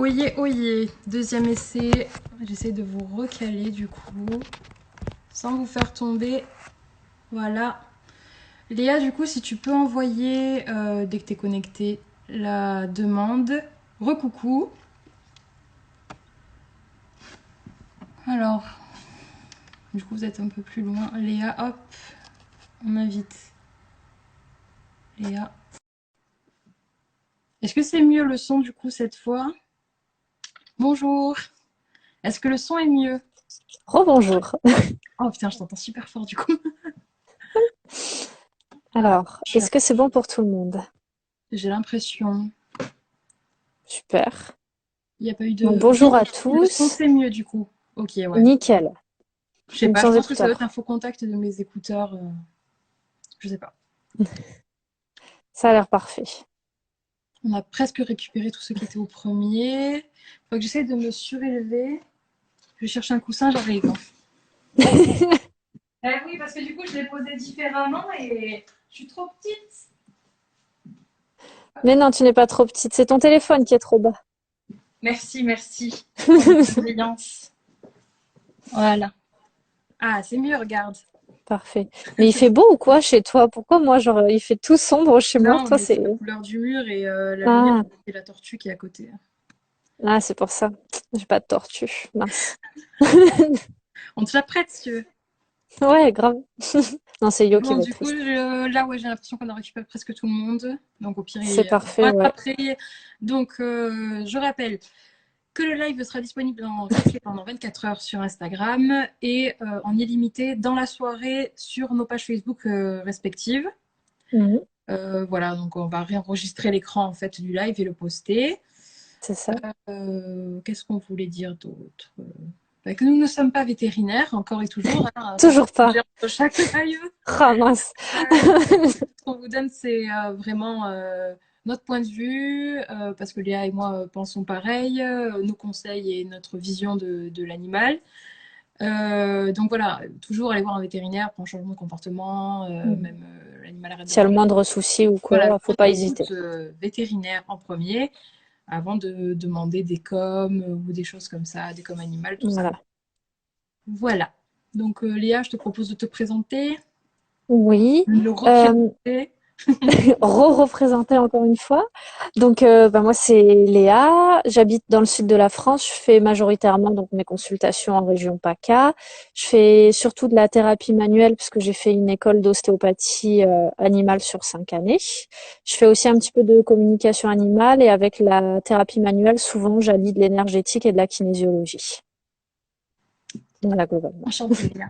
Oyez, oyez. Deuxième essai. J'essaie de vous recaler du coup, sans vous faire tomber. Voilà. Léa, du coup, si tu peux envoyer, dès que tu es connectée, la demande. Recoucou. Alors, du coup, vous êtes un peu plus loin. Léa, hop, on invite Léa. Est-ce que c'est mieux le son du coup cette fois? Bonjour. Est-ce que le son est mieux? Rebonjour. Oh putain, je t'entends super fort du coup. Ah, Alors, est-ce que c'est bon pour tout le monde? j'ai l'impression. Super. Il n'y a pas eu Donc, de. bonjour à Le son tous. c'est mieux du coup. Ok, ouais. Nickel. Je Je sais vais me pas, je changer pense que ça doit être un d'écouteur. faux contact de mes écouteurs. Je sais pas. Ça a l'air parfait. On a presque récupéré tout ce qui était au premier. Faut que j'essaie de me surélever. Je cherche un coussin, j'arrive. Eh oui, parce que du coup, je l'ai posé différemment et je suis trop petite. Mais non, tu n'es pas trop petite. C'est ton téléphone qui est trop bas. Merci, merci pour votre bienveillance. Voilà. Ah, c'est mieux, regarde. Parfait. Mais il fait beau ou quoi chez toi? Pourquoi moi, genre, il fait tout sombre chez moi? Non, Toi, mais c'est... c'est la couleur du mur et la lumière Ah, et la tortue qui est à côté. ah, c'est pour ça. J'ai pas de tortue. Mince. On te la prête si tu veux. Ouais, grave. Non, c'est Yo qui Bon, va être du coup, triste. là, ouais, j'ai l'impression qu'on a récupéré presque tout le monde. Donc, au pire, C'est on parfait, ouais. rattraperait. Donc, je rappelle que le live sera disponible en replay pendant 24 heures sur Instagram et en illimité dans la soirée sur nos pages Facebook respectives. Mhm, Voilà, donc on va réenregistrer l'écran en fait du live et le poster. c'est ça. Qu'est-ce qu'on voulait dire d'autre? Bah, que nous ne sommes pas vétérinaires, encore et toujours, hein, ça peut Toujours pas. changer entre chaque live. Ah, mince. Ce qu'on vous donne, c'est vraiment notre point de vue, parce que Léa et moi pensons pareil, nos conseils et notre vision de l'animal. Donc voilà, toujours aller voir un vétérinaire pour un changement de comportement, même l'animal arrête de S'il y a le manger. moindre souci ou Voilà, quoi, faut pas hésiter. vétérinaire en premier, avant de demander des coms ou des choses comme ça, des coms animales, tout ça. Voilà. Voilà. Donc Léa, je te propose de te présenter, Oui, de nous euh, représenter. re-représenter encore une fois. Donc, moi, c'est Léa. J'habite dans le sud de la France. Je fais majoritairement donc mes consultations en région PACA. Je fais surtout de la thérapie manuelle puisque j'ai fait une école d'ostéopathie animale sur 5 années. Je fais aussi un petit peu de communication animale et avec la thérapie manuelle, souvent, j'allie de l'énergétique et de la kinésiologie. Voilà, globalement. Enchantée, Léa.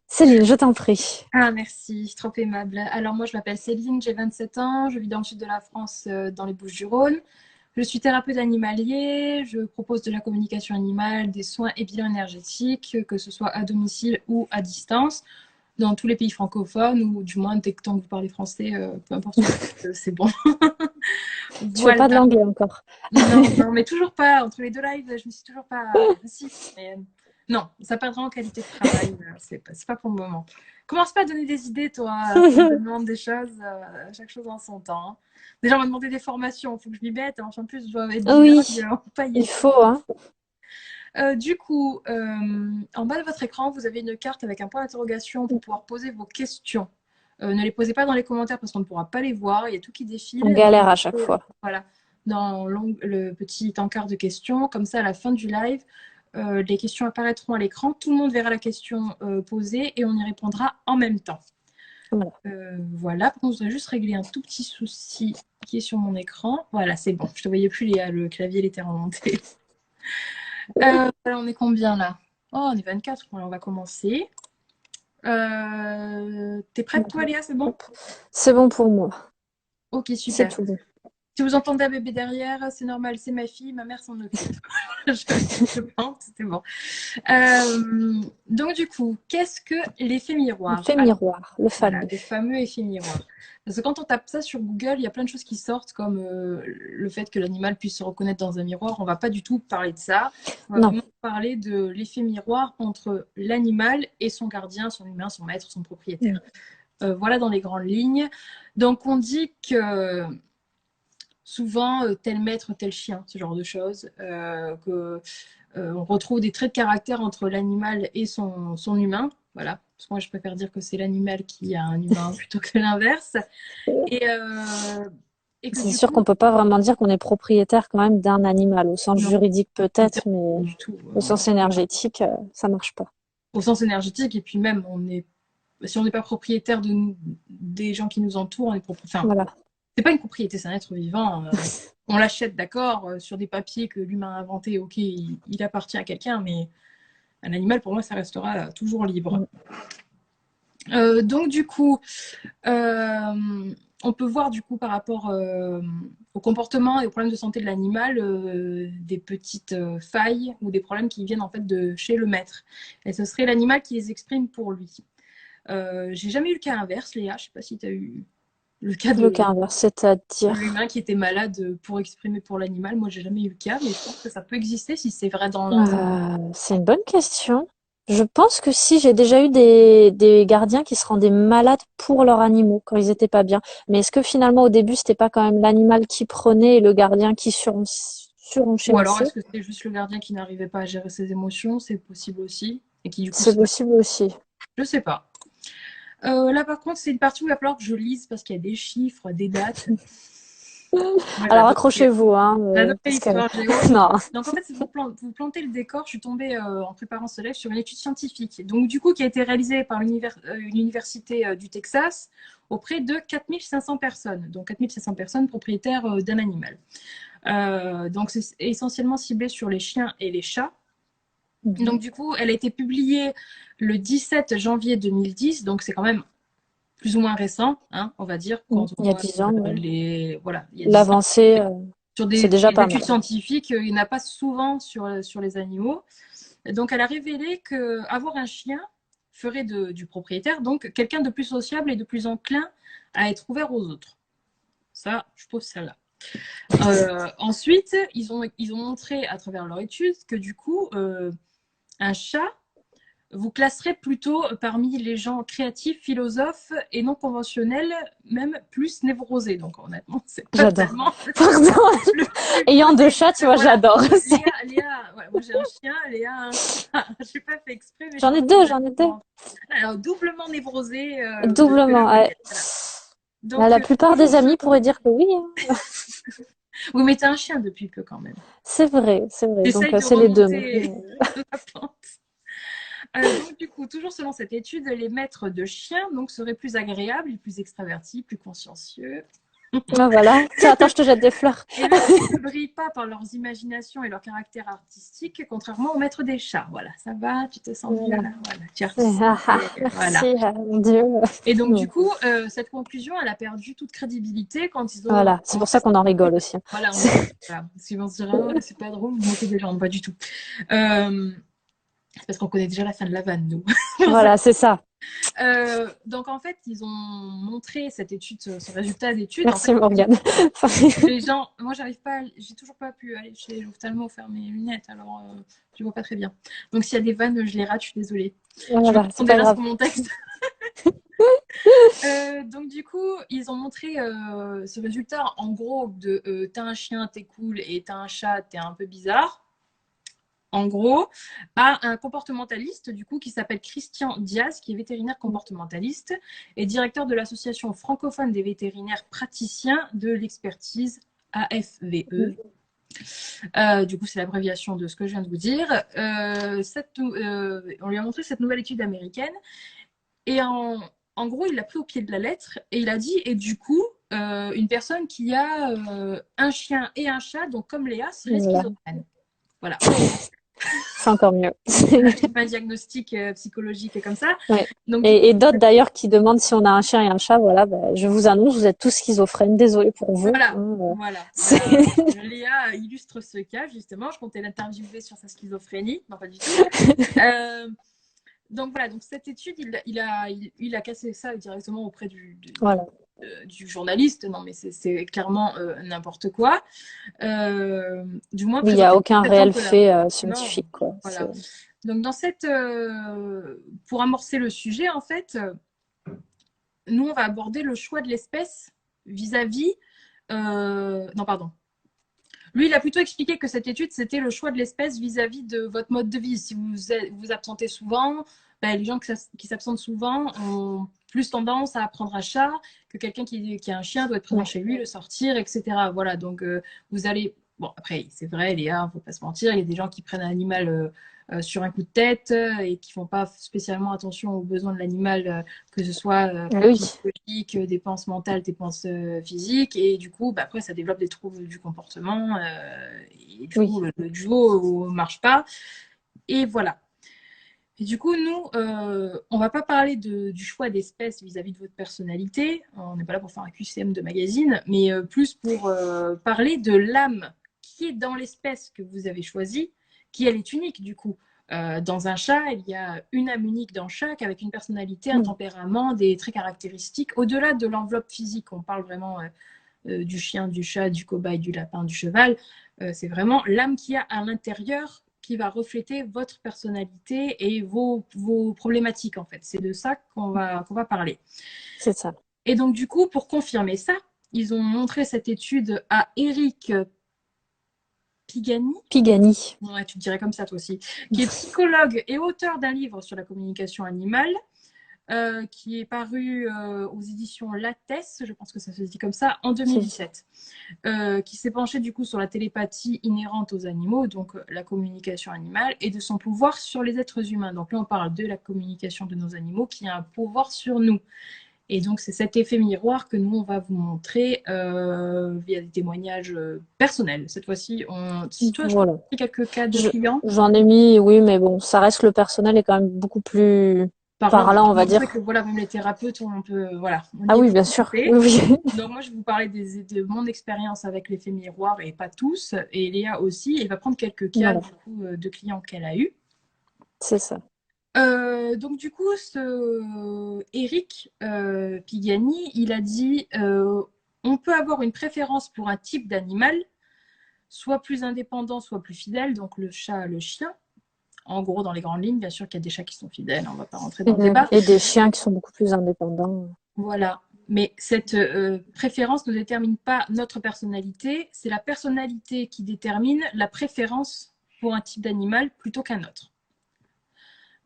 Céline, je t'en prie. Ah, merci, trop aimable. Alors, moi, je m'appelle Céline, j'ai 27 ans, je vis dans le sud de la France, dans les Bouches-du-Rhône. Je suis thérapeute animalier, je propose de la communication animale, des soins et bilans énergétiques, que ce soit à domicile ou à distance, dans tous les pays francophones, ou du moins, dès que tant que vous parlez français, peu importe où, c'est bon. Tu fais Voilà. pas de l'anglais encore. Non, non, mais toujours pas. Entre les deux lives, je me suis toujours pas. Si, mais non, ça perdra en qualité de travail. C'est pas pour le moment. Commence pas à donner des idées, toi, quand je te demande des choses, chaque chose en son temps, hein. Déjà, on m'a demandé des formations, il faut que je m'y mette. En plus, je dois être Oui, bilingue, on peut pas y il être. faut, hein. Du coup, en bas de votre écran, vous avez une carte avec un point d'interrogation pour pouvoir poser vos questions. Ne les posez pas dans les commentaires parce qu'on ne pourra pas les voir. Il y a tout qui On défile. galère à chaque fois. Voilà, dans le petit encart de questions. Comme ça, à la fin du live, les questions apparaîtront à l'écran. Tout le monde verra la question posée et on y répondra en même temps. Voilà. Voilà, par contre, je voudrais juste régler un tout petit souci qui est sur mon écran. Voilà, c'est bon. Je te voyais plus, Léa, le clavier il était remonté. On est combien là? Oh, on est 24. Voilà, on va commencer. T'es prête, toi, Léa? C'est bon? Hop. C'est bon pour moi. Ok, C'est super. tout bon. Si vous entendez un bébé derrière, c'est normal, c'est ma fille, ma mère s'en occupe. je pense, c'est bon. Donc, du coup, qu'est-ce que l'effet miroir? L'effet Alors, miroir, le voilà, fameux. le fameux effet miroir. Parce que quand on tape ça sur Google, il y a plein de choses qui sortent, comme le fait que l'animal puisse se reconnaître dans un miroir. On va pas du tout parler de ça. On va Non. vraiment parler de l'effet miroir entre l'animal et son gardien, son humain, son maître, son propriétaire. Mm. Voilà dans les grandes lignes. Donc, on dit que souvent tel maître, tel chien, ce genre de choses. On retrouve des traits de caractère entre l'animal et son humain. Voilà. Parce que moi, je préfère dire que c'est l'animal qui a un humain plutôt que l'inverse. Et, euh, et que C'est du sûr qu'on coup, peut pas vraiment dire qu'on est propriétaire quand même d'un animal. Au sens non, juridique peut-être, pas mais du tout. au sens énergétique, ça marche pas. Au sens énergétique, et puis même, si on n'est pas propriétaire des gens qui nous entourent, on est propriétaire. Enfin, Voilà. c'est pas une propriété, c'est un être vivant. On l'achète, d'accord, sur des papiers que l'humain a inventés, ok, il appartient à quelqu'un, mais un animal, pour moi, ça restera toujours libre. Mm. Donc, du coup, on peut voir, du coup, par rapport au comportement et aux problèmes de santé de l'animal, des petites failles ou des problèmes qui viennent en fait de chez le maître. Et ce serait l'animal qui les exprime pour lui. J'ai jamais eu le cas inverse, Léa. Je sais pas si tu as eu le cas Le de cas inverse, c'est-à-dire. l'humain qui était malade pour exprimer pour l'animal. Moi, j'ai jamais eu le cas, mais je pense que ça peut exister si c'est vrai dans l'un. C'est une bonne question. Je pense que si j'ai déjà eu des gardiens qui se rendaient malades pour leurs animaux quand ils étaient pas bien. Mais est-ce que finalement au début c'était pas quand même l'animal qui prenait et le gardien qui Ou alors, surenchérissait? est-ce que c'était juste le gardien qui n'arrivait pas à gérer ses émotions? C'est possible aussi. Et qui, du coup, C'est possible aussi. je sais pas. Là, par contre, c'est une partie où il va falloir que je lise parce qu'il y a des chiffres, des dates. Moi, Alors accrochez-vous, hein, j'adore parce que l'histoire géo. non, Donc, en fait, si vous plantez le décor, je suis tombée en préparant ce live sur une étude scientifique. Donc, du coup, qui a été réalisée par une université du Texas auprès de 4500 personnes. Donc, 4500 personnes propriétaires d'un animal. Donc, c'est essentiellement ciblé sur les chiens et les chats. Donc, du coup, elle a été publiée le 17 janvier 2010. Donc, c'est quand même plus ou moins récent, hein, on va dire, quand on il y a voit 10 ans, ouais. voilà, il y a 10 ans. L'avancée, Sur c'est déjà des pas études mal. scientifiques, il n'y en a pas souvent sur les animaux. Donc, elle a révélé qu'avoir un chien ferait du propriétaire donc quelqu'un de plus sociable et de plus enclin à être ouvert aux autres. Ça, je pose celle-là. Ensuite, ils ont montré à travers leur étude que du coup, un chat vous classerez plutôt parmi les gens créatifs, philosophes et non conventionnels, même plus névrosés. Donc honnêtement, c'est pas J'adore. tellement Pardon. le plus Ayant deux beau chats, tu vois, voilà. j'adore. Léa, ouais, moi j'ai un chien, Léa a un chat. Je n'ai pas fait exprès, mais je J'en pense ai que deux, vous j'en ai allez deux. comprendre. Alors, doublement névrosé que le Doublement. Ouais. modèle. Voilà. La Donc, plupart des amis pourraient dire que oui, hein. vous mettez un chien depuis peu quand même. C'est vrai, c'est vrai. Donc J'essaye de c'est les deux. remonter la pente. Donc, du coup, toujours selon cette étude, les maîtres de chiens donc, seraient plus agréables, plus extravertis, plus consciencieux. Ah, voilà. Tiens, attends, je te jette des fleurs. Et aussi ne brillent pas par leurs imaginations et leur caractère artistique, contrairement aux maîtres des chats. Voilà, ça va, tu te sens mieux Voilà. là. Voilà, tu as reçu. Voilà. Merci, mon Dieu. Et donc, du Non. coup, cette conclusion, elle a perdu toute crédibilité quand ils ont Voilà. C'est pour commencé. ça qu'on en rigole aussi, hein. Voilà, on rigole. Voilà. Parce qu'ils vont se dire, ah ouais, c'est pas drôle, vous moquez des gens, pas du tout. C'est parce qu'on connaît déjà la fin de la vanne, nous. Voilà, c'est ça. Donc en fait, ils ont montré cette étude, ce résultat d'étude. En Merci, fait, Morgane. les gens, moi, j'arrive pas, j'ai toujours pas pu aller chez l'ophtalmo faire mes lunettes, alors je vois pas très bien. Donc s'il y a des vannes, je les rate, je suis désolée. Je me Voilà, c'est prends pas déjà sur grave. mon texte. Donc du coup, ils ont montré ce résultat en gros de t'as un chien, t'es cool, et t'as un chat, t'es un peu bizarre. En gros, à un comportementaliste du coup qui s'appelle Christian Diaz, qui est vétérinaire comportementaliste et directeur de l'association francophone des vétérinaires praticiens de l'expertise AFVE. Du coup, c'est l'abréviation de ce que je viens de vous dire. On lui a montré cette nouvelle étude américaine et en gros, il l'a pris au pied de la lettre et il a dit, et du coup, une personne qui a un chien et un chat, donc comme Léa, serait Voilà. schizophrène. Voilà. C'est encore mieux. Un diagnostic psychologique comme ça. Ouais. Donc, du coup, Et d'autres d'ailleurs qui demandent si on a un chien et un chat, voilà, bah, je vous annonce, vous êtes tous schizophrènes, désolée pour vous, voilà. hein, Voilà. c'est- Léa illustre ce cas, justement. Je comptais l'interviewer sur sa schizophrénie. Non, pas du tout. Euh, donc, voilà. Donc, cette étude, il a cassé ça directement auprès voilà. du journaliste. Non, mais c'est clairement n'importe quoi. Du moins, Oui, il n'y a présenté sous aucun cet réel angle-là. fait Non, scientifique, quoi. voilà. Donc, pour amorcer le sujet, en fait, nous, on va aborder le choix de l'espèce vis-à-vis Non, pardon. Lui, il a plutôt expliqué que cette étude, c'était le choix de l'espèce vis-à-vis de votre mode de vie. Si vous vous absentez souvent, ben, les gens qui s'absentent souvent ont plus tendance à prendre un chat que quelqu'un qui a un chien doit être présent Ouais. chez lui, le sortir, etc. Voilà, donc vous allez... Bon, après, c'est vrai, Léa, il ne faut pas se mentir, il y a des gens qui prennent un animal sur un coup de tête et qui ne font pas spécialement attention aux besoins de l'animal, que ce soit Oui, psychologique, dépenses mentales, dépenses physiques, et du coup, bah, après, ça développe des troubles du comportement, et du coup, oui, le duo ne marche pas, et voilà. Et du coup, nous, on va pas parler du choix d'espèces vis-à-vis de votre personnalité, on n'est pas là pour faire un QCM de magazine, mais plus pour parler de l'âme qui est dans l'espèce que vous avez choisie, qui elle est unique du coup. Dans un chat, il y a une âme unique dans chaque, avec une personnalité, un mm, tempérament, des traits caractéristiques. Au-delà de l'enveloppe physique, on parle vraiment du chien, du chat, du cobaye, du lapin, du cheval. C'est vraiment l'âme qu'il y a à l'intérieur qui va refléter votre personnalité et vos problématiques, en fait. C'est de ça qu'on va parler. c'est ça. Et donc, du coup, pour confirmer ça, ils ont montré cette étude à Eric Pigani, Pigani. ouais, tu te dirais comme ça toi aussi, qui est psychologue et auteur d'un livre sur la communication animale, qui est paru aux éditions Lattès, je pense que ça se dit comme ça, en C'est ça. 2017, qui s'est penché du coup sur la télépathie inhérente aux animaux, donc la communication animale, et de son pouvoir sur les êtres humains. Donc là, on parle de la communication de nos animaux qui a un pouvoir sur nous. Et donc, c'est cet effet miroir que nous, on va vous montrer via des témoignages personnels. Cette fois-ci, si toi, je peux Voilà. montrer quelques cas de Je- clients. J'en ai mis, oui, mais bon, ça reste le personnel est quand même beaucoup plus Parlant, parlant, on pour va montrer que dire. voilà, même les thérapeutes, on peut, voilà, on Ah y est oui, pour bien sûr. monter. Oui, oui. Donc moi, je vais vous parler de mon expérience avec l'effet miroir et pas tous. Et Léa aussi, elle va prendre quelques cas Voilà, du coup, de clients qu'elle a eu. c'est ça. Donc du coup, Eric Pigani, il a dit on peut avoir une préférence pour un type d'animal, soit plus indépendant, soit plus fidèle, donc le chat, le chien. En gros, dans les grandes lignes, bien sûr qu'il y a des chats qui sont fidèles, on ne va pas rentrer dans le débat. Et des chiens qui sont beaucoup plus indépendants. Voilà. Mais cette préférence ne détermine pas notre personnalité, c'est la personnalité qui détermine la préférence pour un type d'animal plutôt qu'un autre.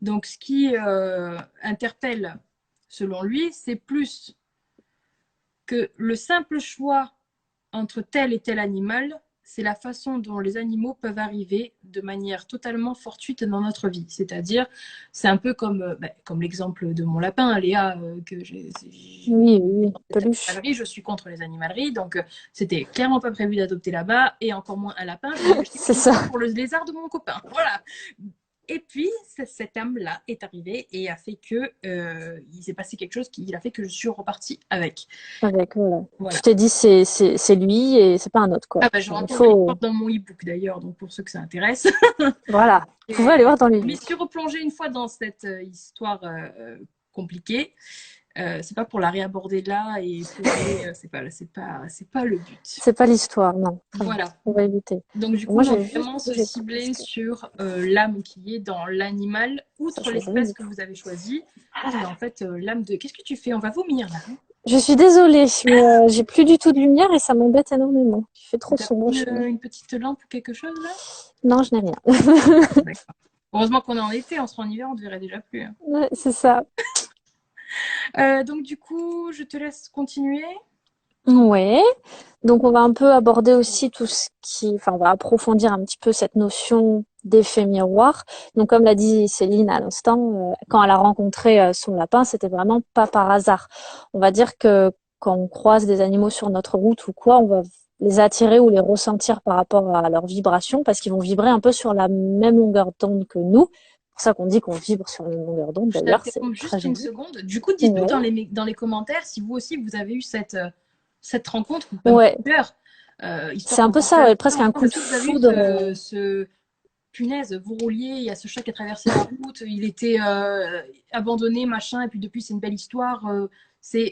Donc ce qui interpelle, selon lui, c'est plus que le simple choix entre tel et tel animal, c'est la façon dont les animaux peuvent arriver de manière totalement fortuite dans notre vie. C'est-à-dire, c'est un peu comme l'exemple de mon lapin, Léa, que j'ai Oui, oui, oui. Peluche. je suis contre les animaleries, donc c'était clairement pas prévu d'adopter là-bas, et encore moins un lapin, je l'ai acheté C'est uniquement ça. pour le lézard de mon copain. Voilà. Et puis, cette âme-là est arrivée et a fait que il s'est passé quelque chose qui a fait que je suis repartie avec. Avec, voilà. Tu Voilà. t'es dit, c'est lui et c'est pas un autre, quoi. Ah bah, je Enfin, il raconte l'histoire faut, dans mon e-book d'ailleurs, donc pour ceux que ça intéresse. voilà. Vous pouvez aller Et voir dans les je m'y livres. suis replongée une fois dans cette histoire compliquée. C'est pas pour la réaborder là et pleurer, c'est pas le but. C'est pas l'histoire, non. Enfin, Voilà. on va éviter. Donc du coup, Moi, on va j'ai juste vraiment se bougé ça parce cibler que sur l'âme qui est dans l'animal, ça, outre je vois jamais l'espèce du que tout. vous avez choisie. Ah là C'est là. en fait l'âme de... Qu'est-ce que tu fais? On va vomir là. Je suis désolée, mais j'ai plus du tout de lumière et ça m'embête énormément. Il fait trop T'as sombre une, chez moi. une petite lampe ou quelque chose là? Non, je n'ai rien. D'accord. Heureusement qu'on est en été, on sera en hiver, on ne verrait déjà plus. Ouais, c'est ça. Donc du coup, je te laisse continuer. Ouais. Donc, on va un peu aborder aussi tout ce qui, enfin, on va approfondir un petit peu cette notion d'effet miroir. Donc, comme l'a dit Céline à l'instant, quand elle a rencontré son lapin, c'était vraiment pas par hasard. On va dire que quand on croise des animaux sur notre route ou quoi, on va les attirer ou les ressentir par rapport à leur vibration parce qu'ils vont vibrer un peu sur la même longueur d'onde que nous. C'est pour ça qu'on dit qu'on vibre sur la même longueur d'onde. Je D'ailleurs, c'est t'interromps très juste une joli. seconde. Du coup, dites-nous Ouais. dans les commentaires si vous aussi vous avez eu cette rencontre ou même Ouais. plusieurs, C'est histoire un qu'on peu puisse ça, faire ouais, presque un ensemble. coup de Est-ce que vous avez eu foudre. ce punaise, vous rouliez, il y a ce chat qui a traversé la route, il était abandonné, machin, et puis depuis c'est une belle histoire. Mm,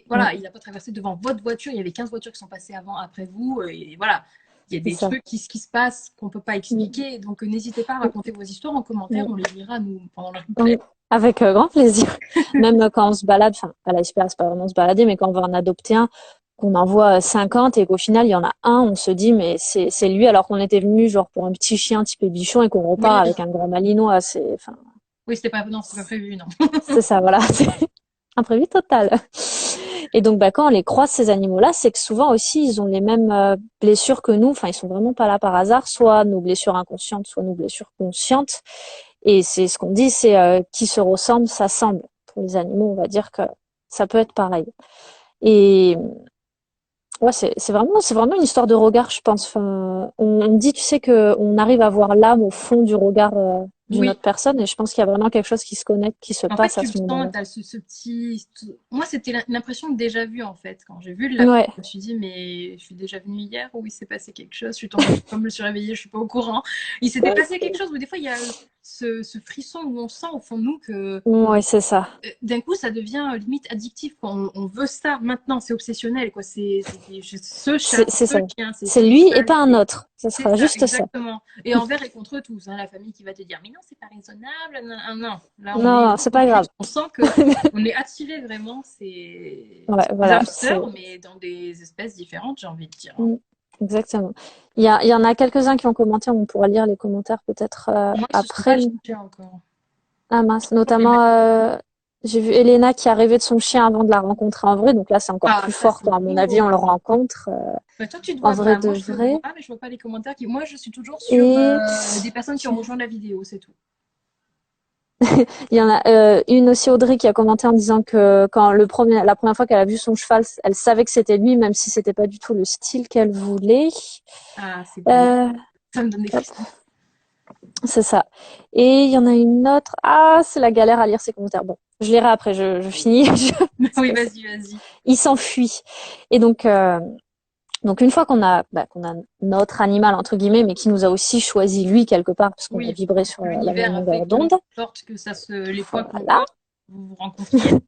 Voilà, il n'a pas traversé devant votre voiture, il y avait 15 voitures qui sont passées avant, après vous, et voilà. Il y a c'est des ça. trucs qui se passent qu'on ne peut pas Mm, expliquer, donc n'hésitez pas à mm, raconter vos histoires en commentaire, mm. on les lira nous pendant le Mm. replay. Avec grand plaisir. Même quand on se balade, enfin, à la SPA, c'est pas vraiment se balader, mais quand on va en adopter un, qu'on en voit 50 et qu'au final, il y en a un, on se dit, mais c'est lui, alors qu'on était venu genre pour un petit chien type bichon et qu'on repart Oui, avec un grand malinois. Enfin, oui, non, c'était pas prévu, non. c'est ça, voilà. C'est imprévu total. Et donc, bah, quand on les croise, ces animaux-là, c'est que souvent aussi, ils ont les mêmes blessures que nous. Enfin, ils sont vraiment pas là par hasard. Soit nos blessures inconscientes, soit nos blessures conscientes. Et c'est ce qu'on dit, c'est qui se ressemble, s'assemble. Pour les animaux, on va dire que ça peut être pareil. Et ouais, c'est vraiment une histoire de regard, je pense. Enfin, on dit, tu sais, que on arrive à voir l'âme au fond du regard d'une Oui. autre personne, et je pense qu'il y a vraiment quelque chose qui se connecte, qui se En fait, passe à tu le ce sens, moment-là. tu as ce petit. Moi, c'était l'impression de déjà vu, en fait. Quand j'ai vu le lapin, Ouais, je me suis dit, mais je suis déjà venue hier ou il s'est passé quelque chose. Je suis tombée, comme je me suis réveillée, je suis pas au courant. Il s'était passé quelque chose, mais des fois, il y a ce frisson où on sent au fond de nous que ouais, c'est ça. d'un coup, ça devient limite addictif. Quoi. On veut ça maintenant, c'est obsessionnel. Quoi. Ce chat, C'est ce ça. chien, c'est C'est ce lui et cheval. pas un autre. Ce C'est sera ça, juste ça. exactement. Et envers et contre tous. Hein, la famille qui va te dire, mais non, c'est pas raisonnable. Non, non, non. Là, on Non, est non, c'est pas grave. on sent que on est attiré vraiment. Ouais, C'est des voilà, âmes c'est sœurs, mais dans des espèces différentes, j'ai envie de dire. Hein. mm, exactement. Il y en a quelques-uns qui ont commenté, on pourra lire les commentaires peut-être Moi, ils se sont pas après. achetés encore. Ah mince, Et même- notamment, j'ai vu Elena qui a rêvé de son chien avant de la rencontrer en vrai, donc là c'est encore Ah, plus ça, fort c'est quand, à mon avis, beau. on le rencontre Bah, toi, tu ne en vois vrai pas. de Moi, je le vois, vrai. mais je vois pas les commentaires. Moi, je suis toujours sur Et des personnes qui ont rejoint la vidéo, c'est tout. il y en a une aussi, Audrey, qui a commenté en disant que quand la première fois qu'elle a vu son cheval, elle savait que c'était lui, même si c'était pas du tout le style qu'elle voulait. Ah, c'est beau. Euh, Ça me donne des hop, frissons. c'est ça. Et il y en a une autre. Ah, c'est la galère à lire ces commentaires. Bon, je lirai après, je finis. Parce Oui, que vas-y, vas-y. il s'enfuit. Et donc une fois qu'on a notre animal entre guillemets, mais qui nous a aussi choisi lui quelque part parce qu'on a Oui, vibré sur la l'univers même a fait longueur que, d'onde. peu importe que les fois qu'on Voilà, vous vous rencontriez.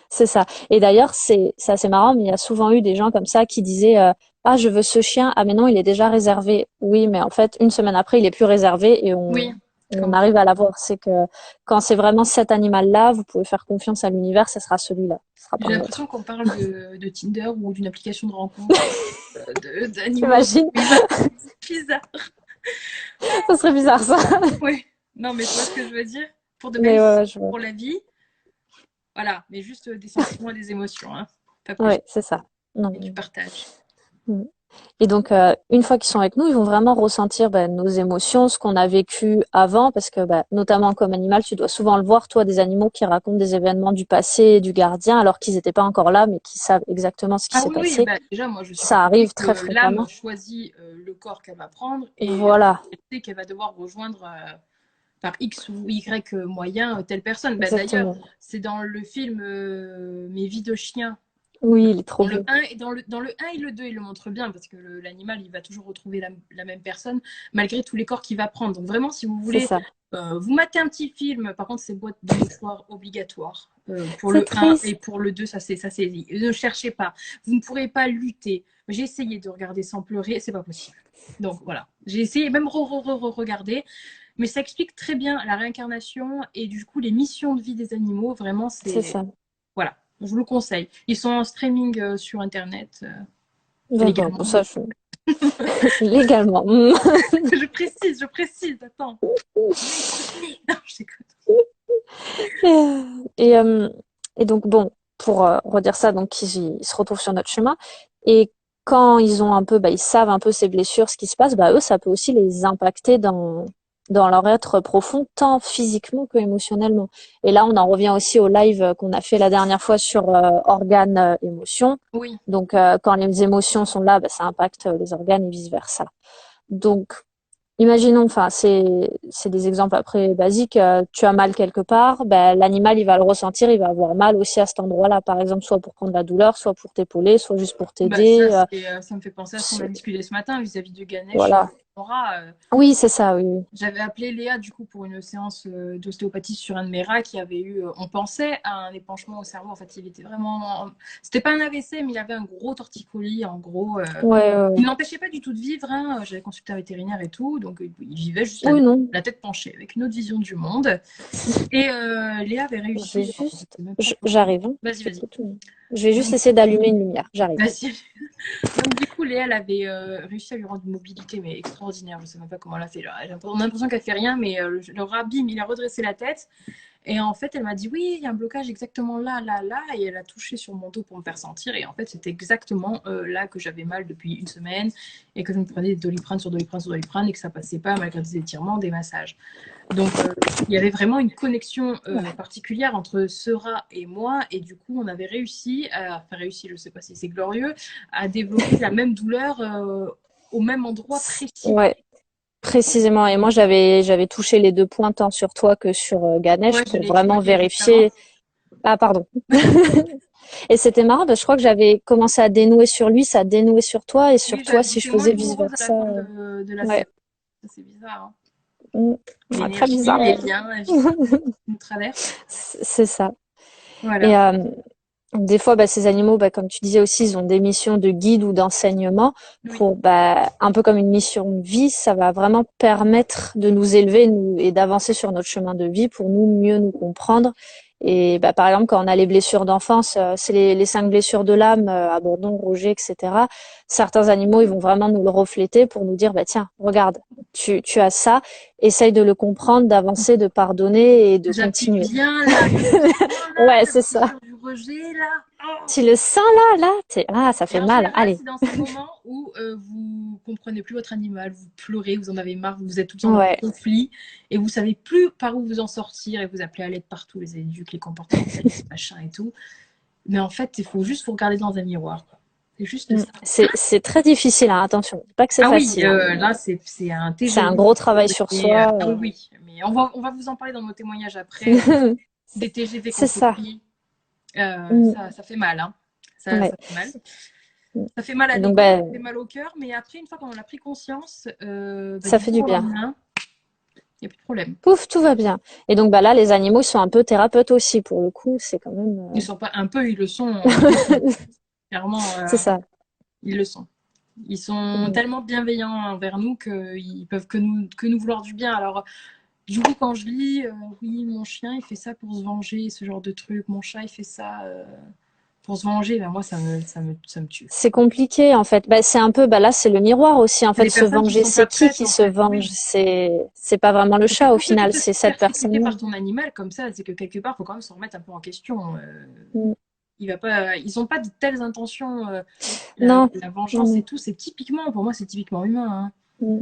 c'est ça. Et d'ailleurs c'est assez marrant, mais il y a souvent eu des gens comme ça qui disaient ah je veux ce chien, ah mais non il est déjà réservé. Oui, mais en fait une semaine après il est plus réservé et Oui, on comme quoi. arrive à l'avoir. C'est que quand c'est vraiment cet animal-là, vous pouvez faire confiance à l'univers, ce sera celui-là, ce sera pas J'ai un l'impression autre. qu'on parle de Tinder ou d'une application de rencontre d'animaux. T'imagines? Oui, bah, c'est bizarre. Ça serait bizarre ça. Oui. Non, mais tu vois ce que je veux dire? Pour de belles Mais histoires, ouais, je vois. pour la vie, voilà. Mais juste des sentiments et des émotions, hein. Pas plus. Ouais, c'est ça. Non. Et du partage. Mm. Et donc, une fois qu'ils sont avec nous, ils vont vraiment ressentir nos émotions, ce qu'on a vécu avant, parce que notamment comme animal, tu dois souvent le voir, toi, des animaux qui racontent des événements du passé et du gardien, alors qu'ils n'étaient pas encore là, mais qui savent exactement ce qui Ah s'est oui, oui, passé. bah, déjà, moi, je suis Ça persuadée arrive très que l'âme fréquemment. choisit le corps qu'elle va prendre et Voilà, elle sait qu'elle va devoir rejoindre par X ou Y moyen telle personne. Bah, d'ailleurs, exactement. c'est dans le film Mes vies de chien. Oui, il est trop Dans le beau. 1 et dans le 1 et le 2, il le montre bien parce que l'animal, il va toujours retrouver la même personne malgré tous les corps qu'il va prendre. Donc vraiment, si vous C'est voulez ça. vous matez un petit film, par contre, c'est boîte de mouchoirs obligatoire pour C'est le 1 et triste. pour le 2, ça c'est ne cherchez pas. Vous ne pourrez pas lutter. J'ai essayé de regarder sans pleurer, c'est pas possible. Donc voilà, j'ai essayé même regarder, mais ça explique très bien la réincarnation et du coup les missions de vie des animaux. Vraiment, C'est c'est ça. voilà, je vous le conseille. Ils sont en streaming sur internet D'accord, bon, légalement. ça, légalement. Mm. Je précise, attends. Non, je t'écoute. Et, euh, et donc, bon, pour redire ça, donc ils se retrouvent sur notre chemin. Et quand ils ont un peu, ils savent un peu ces blessures, ce qui se passe, eux, ça peut aussi les impacter dans leur être profond, tant physiquement que émotionnellement. Et là, on en revient aussi au live qu'on a fait la dernière fois sur organes, émotions. Oui, Donc, quand les émotions sont là, ça impacte les organes et vice-versa. Donc, imaginons, enfin, c'est des exemples après basiques. Tu as mal quelque part, l'animal il va le ressentir, il va avoir mal aussi à cet endroit-là, par exemple, soit pour prendre la douleur, soit pour t'épauler, soit juste pour bah ça, t'aider. ça me fait penser à ce qu'on a discuté ce matin vis-à-vis du Ganesh. Voilà, Nora, Oui, c'est ça, oui, oui. j'avais appelé Léa du coup pour une séance d'ostéopathie sur un de mes rats qui avait eu, on pensait à un épanchement au cerveau. En fait, il était vraiment, c'était pas un AVC, mais il avait un gros torticolis. En gros, Ouais, ouais, il ouais. n'empêchait pas du tout de vivre. Hein. J'avais consulté un vétérinaire et tout, donc il vivait juste Oui, non. la tête penchée, avec une autre vision du monde. Et Léa avait Je vais réussi. Alors, je juste, sais même pas comment. j'arrive, hein. Vas-y, vas-y. J'écoute. Je vais juste Donc, essayer d'allumer une lumière. J'arrive. vas-y. Donc, du coup, Léa, elle avait réussi à lui rendre une mobilité mais extraordinaire. Je ne sais même pas comment elle a fait. On a l'impression qu'elle fait rien, mais le rat, bim, il a redressé la tête. Et en fait, elle m'a dit oui, il y a un blocage exactement là, là, là. Et elle a touché sur mon dos pour me faire sentir. Et en fait, c'était exactement là que j'avais mal depuis une semaine et que je me prenais des doliprane sur doliprane sur doliprane et que ça passait pas malgré des étirements, des massages. Donc, il y avait vraiment une connexion particulière entre ce rat et moi. Et du coup, on avait réussi, enfin réussi, je ne sais pas si c'est glorieux, à développer la même douleur au même endroit précis. Ouais, précisément. Et moi, j'avais touché les deux points tant sur toi que sur Ganesh Ouais, je pour l'ai vraiment expliqué juste avant. vérifier. Ah, pardon. Et c'était marrant parce que je crois que j'avais commencé à dénouer sur lui, ça a dénoué sur toi et sur Oui, toi j'avais si je été moins faisais vice douloureuse à la versa. fin de la Ouais. séance. C'est bizarre. Hein. Mm. Ouais, très L'énergie, bizarre. les Ouais. liens, la vie qui nous traverse. C'est ça. Et Voilà. des fois, bah, ces animaux, bah, comme tu disais aussi, ils ont des missions de guide ou d'enseignement Oui. pour, bah, un peu comme une mission de vie, ça va vraiment permettre de nous élever et d'avancer sur notre chemin de vie pour nous mieux nous comprendre. Et bah, par exemple, quand on a les blessures d'enfance, c'est les 5 blessures de l'âme, abandon, rejet, etc. Certains animaux, ils vont vraiment nous le refléter pour nous dire, bah, tiens, regarde, tu as ça, essaye de le comprendre, d'avancer, de pardonner et de J'appuie continuer. bien là. Tu le sens là, Ouais, ta c'est ça. blessure du rejet là. Oh. Tu le sens là, ah, ça Et fait en mal. général, Allez. c'est dans ces moments où vous comprenez plus votre animal, vous pleurez, vous en avez marre, vous êtes tout le temps dans le Ouais. conflit et vous savez plus par où vous en sortir et vous appelez à l'aide partout, les éduques, les comportementalistes, machin et tout. Mais en fait, il faut juste vous regarder dans un miroir. Quoi. C'est juste ça. C'est très difficile, hein. Attention. Pas que c'est Ah oui, facile, hein, là, mais c'est un c'est un TGV. gros travail sur soi. Ah oui, oui. Mais on va vous en parler dans nos témoignages après. Des TGV qu'on C'est s'est ça. pris. Mm. Ça fait mal, hein. Ouais. Ça fait mal. Ça fait mal à Et donc, l'ego, ça bah, fait mal au cœur, mais après, une fois qu'on en a pris conscience, ça du fait jour du au bien. lendemain, il n'y a plus de problème. Pouf, tout va bien. Et donc, bah là, les animaux sont un peu thérapeutes aussi, pour le coup. C'est quand même, Ils sont pas un peu, ils le sont. Ils le sont. Clairement, c'est ça. ils le sont. Ils sont Mm. tellement bienveillants envers nous qu'ils peuvent que nous vouloir du bien. Alors, du coup, quand je lis, oui, mon chien, il fait ça pour se venger, ce genre de truc, mon chat, il fait ça pour se venger, ben moi, ça me tue. C'est compliqué, en fait. Bah, c'est un peu, bah là, c'est le miroir aussi. En C'est fait, des se personnes qui venger, sont pas c'est prêtes, qui en se fait. venge? Oui. C'est pas vraiment le Et puis, chat, au plutôt que final. de te C'est cette persécuter personne-là. par ton animal comme ça, c'est que quelque part, il faut quand même se remettre un peu en question. Mm. Il va pas, ils n'ont pas de telles intentions. Non, La non, vengeance et non. tout, c'est typiquement, pour moi, c'est typiquement humain. Hein. Mm.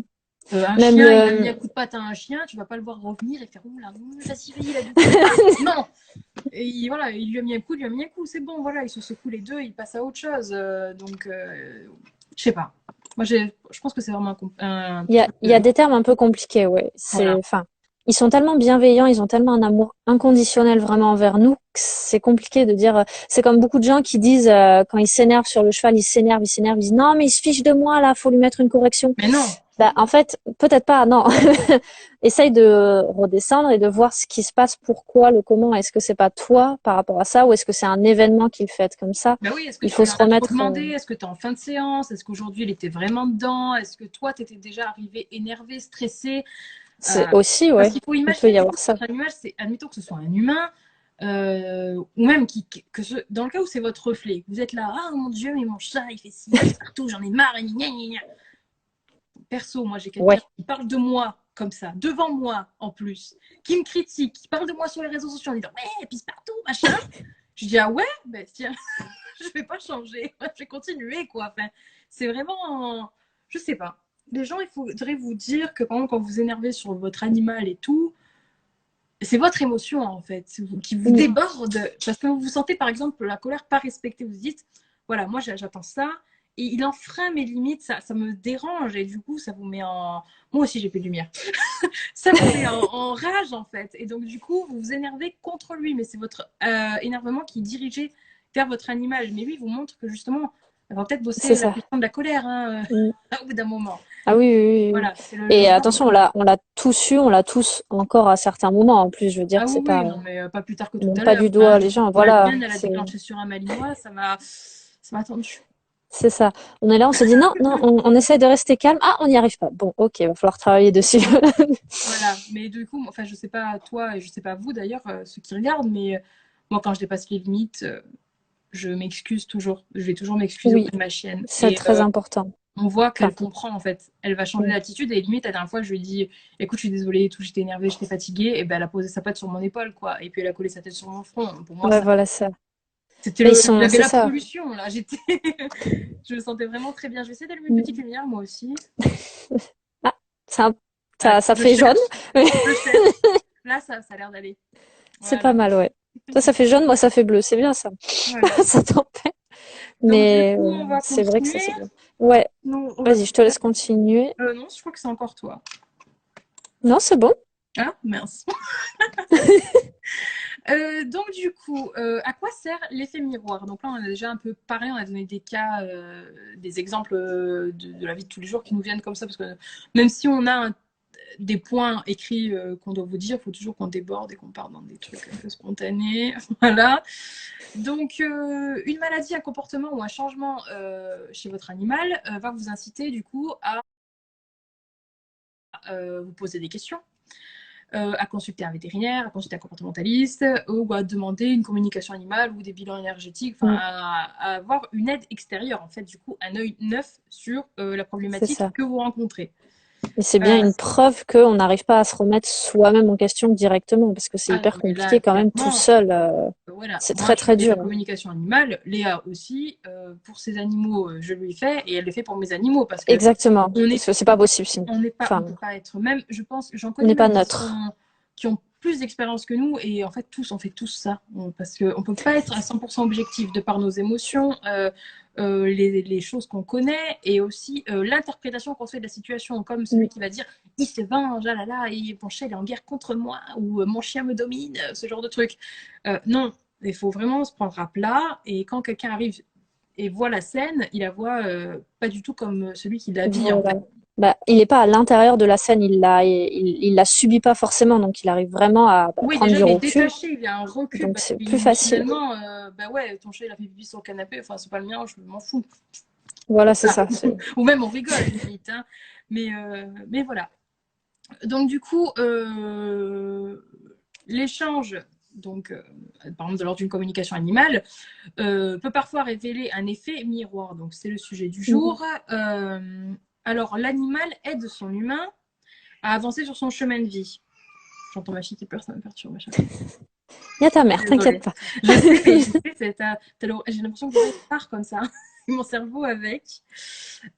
Un Même chien, il a mis un le, coup de patte à un chien, tu vas pas le voir revenir et faire ouh là, vas-y, vas-y, il a du coup. Non. Et voilà, il lui a mis un coup, il lui a mis un coup, c'est bon, voilà, ils se secouent les deux, ils passent à autre chose. Je sais pas. Moi, je pense que c'est vraiment un truc. il y a des termes un peu compliqués, ouais. Voilà. Enfin, ils sont tellement bienveillants, ils ont tellement un amour inconditionnel vraiment envers nous que c'est compliqué de dire. C'est comme beaucoup de gens qui disent quand ils s'énervent sur le cheval, ils s'énervent, ils disent non mais il se fiche de moi là, faut lui mettre une correction. Mais non, Bah en fait, peut-être pas, non. Essaye de redescendre et de voir ce qui se passe, pourquoi, le comment. Est-ce que c'est pas toi par rapport à ça ou est-ce que c'est un événement qui le fait comme ça? bah oui, est-ce que Il tu faut lui en se as trop remettre. demandé? Est-ce que tu es en fin de séance? Est-ce qu'aujourd'hui il était vraiment dedans? Est-ce que toi tu étais déjà arrivé énervé, stressé? C'est aussi, Parce ouais. qu'il faut Il peut imaginer y du coup avoir que ça. votre animal, c'est, admettons que ce soit un humain, ou même dans le cas où c'est votre reflet, vous êtes là, ah mon Dieu, mais mon chat il fait ci, il fait partout, j'en ai marre, gna, gna, gna. Perso, moi j'ai quelqu'un Ouais. qui parle de moi comme ça, devant moi en plus, qui me critique, qui parle de moi sur les réseaux sociaux en disant ouais, pisse partout, machin. Je dis ah ouais, ben tiens, je vais pas changer, je vais continuer quoi. Enfin, c'est vraiment, je sais pas. Les gens, il faudrait vous dire que par exemple quand vous énervez sur votre animal et tout, c'est votre émotion en fait qui vous Mm. déborde parce que vous vous sentez par exemple la colère pas respectée. Vous vous dites voilà, moi j'attends ça et il enfreint mes limites, ça me dérange et du coup ça vous met en. Moi aussi j'ai fait de lumière. Ça vous met en rage en fait et donc du coup vous vous énervez contre lui, mais c'est votre énervement qui est dirigé vers votre animal. Mais lui il vous montre que justement, on va peut-être C'est bosser la ça. question de la colère hein, Mm. au bout d'un moment. Ah oui, oui, oui, oui. Voilà, c'est le Et genre. attention, on l'a tous eu, on l'a tous encore à certains moments. En plus, je veux dire, Ah oui, c'est oui, pas, non, mais pas plus tard que on tout monte à pas l'heure, du hein. doigt les gens. Moi, la Voilà, mienne, elle a déclenché sur un Malinois, ça m'a tendu. c'est ça. On est là, on se dit non, non, on essaye de rester calme. Ah, on n'y arrive pas. Bon, ok, va falloir travailler dessus. Voilà, mais du coup, enfin, je sais pas toi et je sais pas vous d'ailleurs, ceux qui regardent, mais moi, quand je dépasse les limites, je m'excuse toujours. Je vais toujours m'excuser Oui, auprès de ma chienne. c'est Et très important. on voit Enfin, qu'elle comprend en fait. Elle va changer mm. d'attitude et limite, la dernière fois, je lui ai dit écoute, je suis désolée, et tout, j'étais énervée, j'étais fatiguée. Et ben, elle a posé sa patte sur mon épaule, quoi. Et puis, elle a collé sa tête sur mon front. Pour moi, Ouais, ça. voilà ça. C'était Mais ils le. sont, J'avais c'est ça. l'absolution, là. J'étais. Je me sentais vraiment très bien. Je vais essayer d'allumer une petite Mm. lumière, moi aussi. Ah, ça, Voilà, ça je fait jaune. cherche. Je cherche. Là, ça a l'air d'aller. C'est pas Voilà. mal, ouais. Toi, ça fait jaune, moi, ça fait bleu. C'est bien ça. Voilà. Ça t'empêche. Donc, du Mais coup, on va c'est vrai que ça, continuer. c'est bien. Ouais, Non, on va vas-y, je te continuer. laisse continuer. Non, je crois que c'est encore toi. Non, c'est bon. Ah, mince. Donc, du coup, à quoi sert l'effet miroir? Donc là, on a déjà un peu parlé, on a donné des cas, des exemples de la vie de tous les jours qui nous viennent comme ça, parce que même si on a des points écrits qu'on doit vous dire, il faut toujours qu'on déborde et qu'on parte dans des trucs un peu spontanés. Voilà. Donc, une maladie, un comportement ou un changement chez votre animal va vous inciter du coup à vous poser des questions, à consulter un vétérinaire, à consulter un comportementaliste ou à demander une communication animale ou des bilans énergétiques, enfin Mm, à avoir une aide extérieure en fait, du coup un œil neuf sur la c'est problématique ça. que vous rencontrez. Et c'est bien Euh, une preuve qu'on n'arrive pas à se remettre soi-même en question directement, parce que c'est ah non, hyper mais là compliqué quand même tout clairement, seul. voilà, C'est moi très je fais très de la dur, hein. communication animale, Léa aussi, pour ses animaux je lui fais et elle le fait pour mes animaux parce que Exactement. on Parce est que c'est pas possible sinon. on n'est pas, on Enfin, peut pas être même, je pense, j'en on connais n'est pas même neutre. qui ont plus d'expérience que nous et en fait tous, on fait tous ça parce qu'on peut pas être à 100% objectif de par nos émotions, les choses qu'on connaît et aussi l'interprétation qu'on fait de la situation, comme celui Mm, qui va dire il se venge, ah là là, mon chien est en guerre contre moi ou mon chien me domine, ce genre de truc. Non, il faut vraiment se prendre à plat et quand quelqu'un arrive et voit la scène, il la voit pas du tout comme celui qui la vit en voilà. fait. Bah, il n'est pas à l'intérieur de la scène, il la subit pas forcément, donc il arrive vraiment à Oui, prendre déjà, du il est recul, détaché, il a un recul donc parce c'est plus qu'il facile. finalement, bah ouais, ton chat, il a fait pipi sur le canapé, enfin, c'est pas le mien, je m'en fous. Voilà, c'est Ah. ça. Ou même on rigole, limite. Hein. Mais voilà. Donc, du coup, l'échange, donc, par exemple, lors d'une communication animale, peut parfois révéler un effet miroir. Donc, c'est le sujet du Mm. jour. Alors, l'animal aide son humain à avancer sur son chemin de vie. J'entends ma fille qui pleure, ça me perturbe à chaque fois. Il y a ta mère, t'inquiète Désolée. pas. Je sais, mais je sais, j'ai l'impression que l'oreille part comme ça. Mon cerveau avec.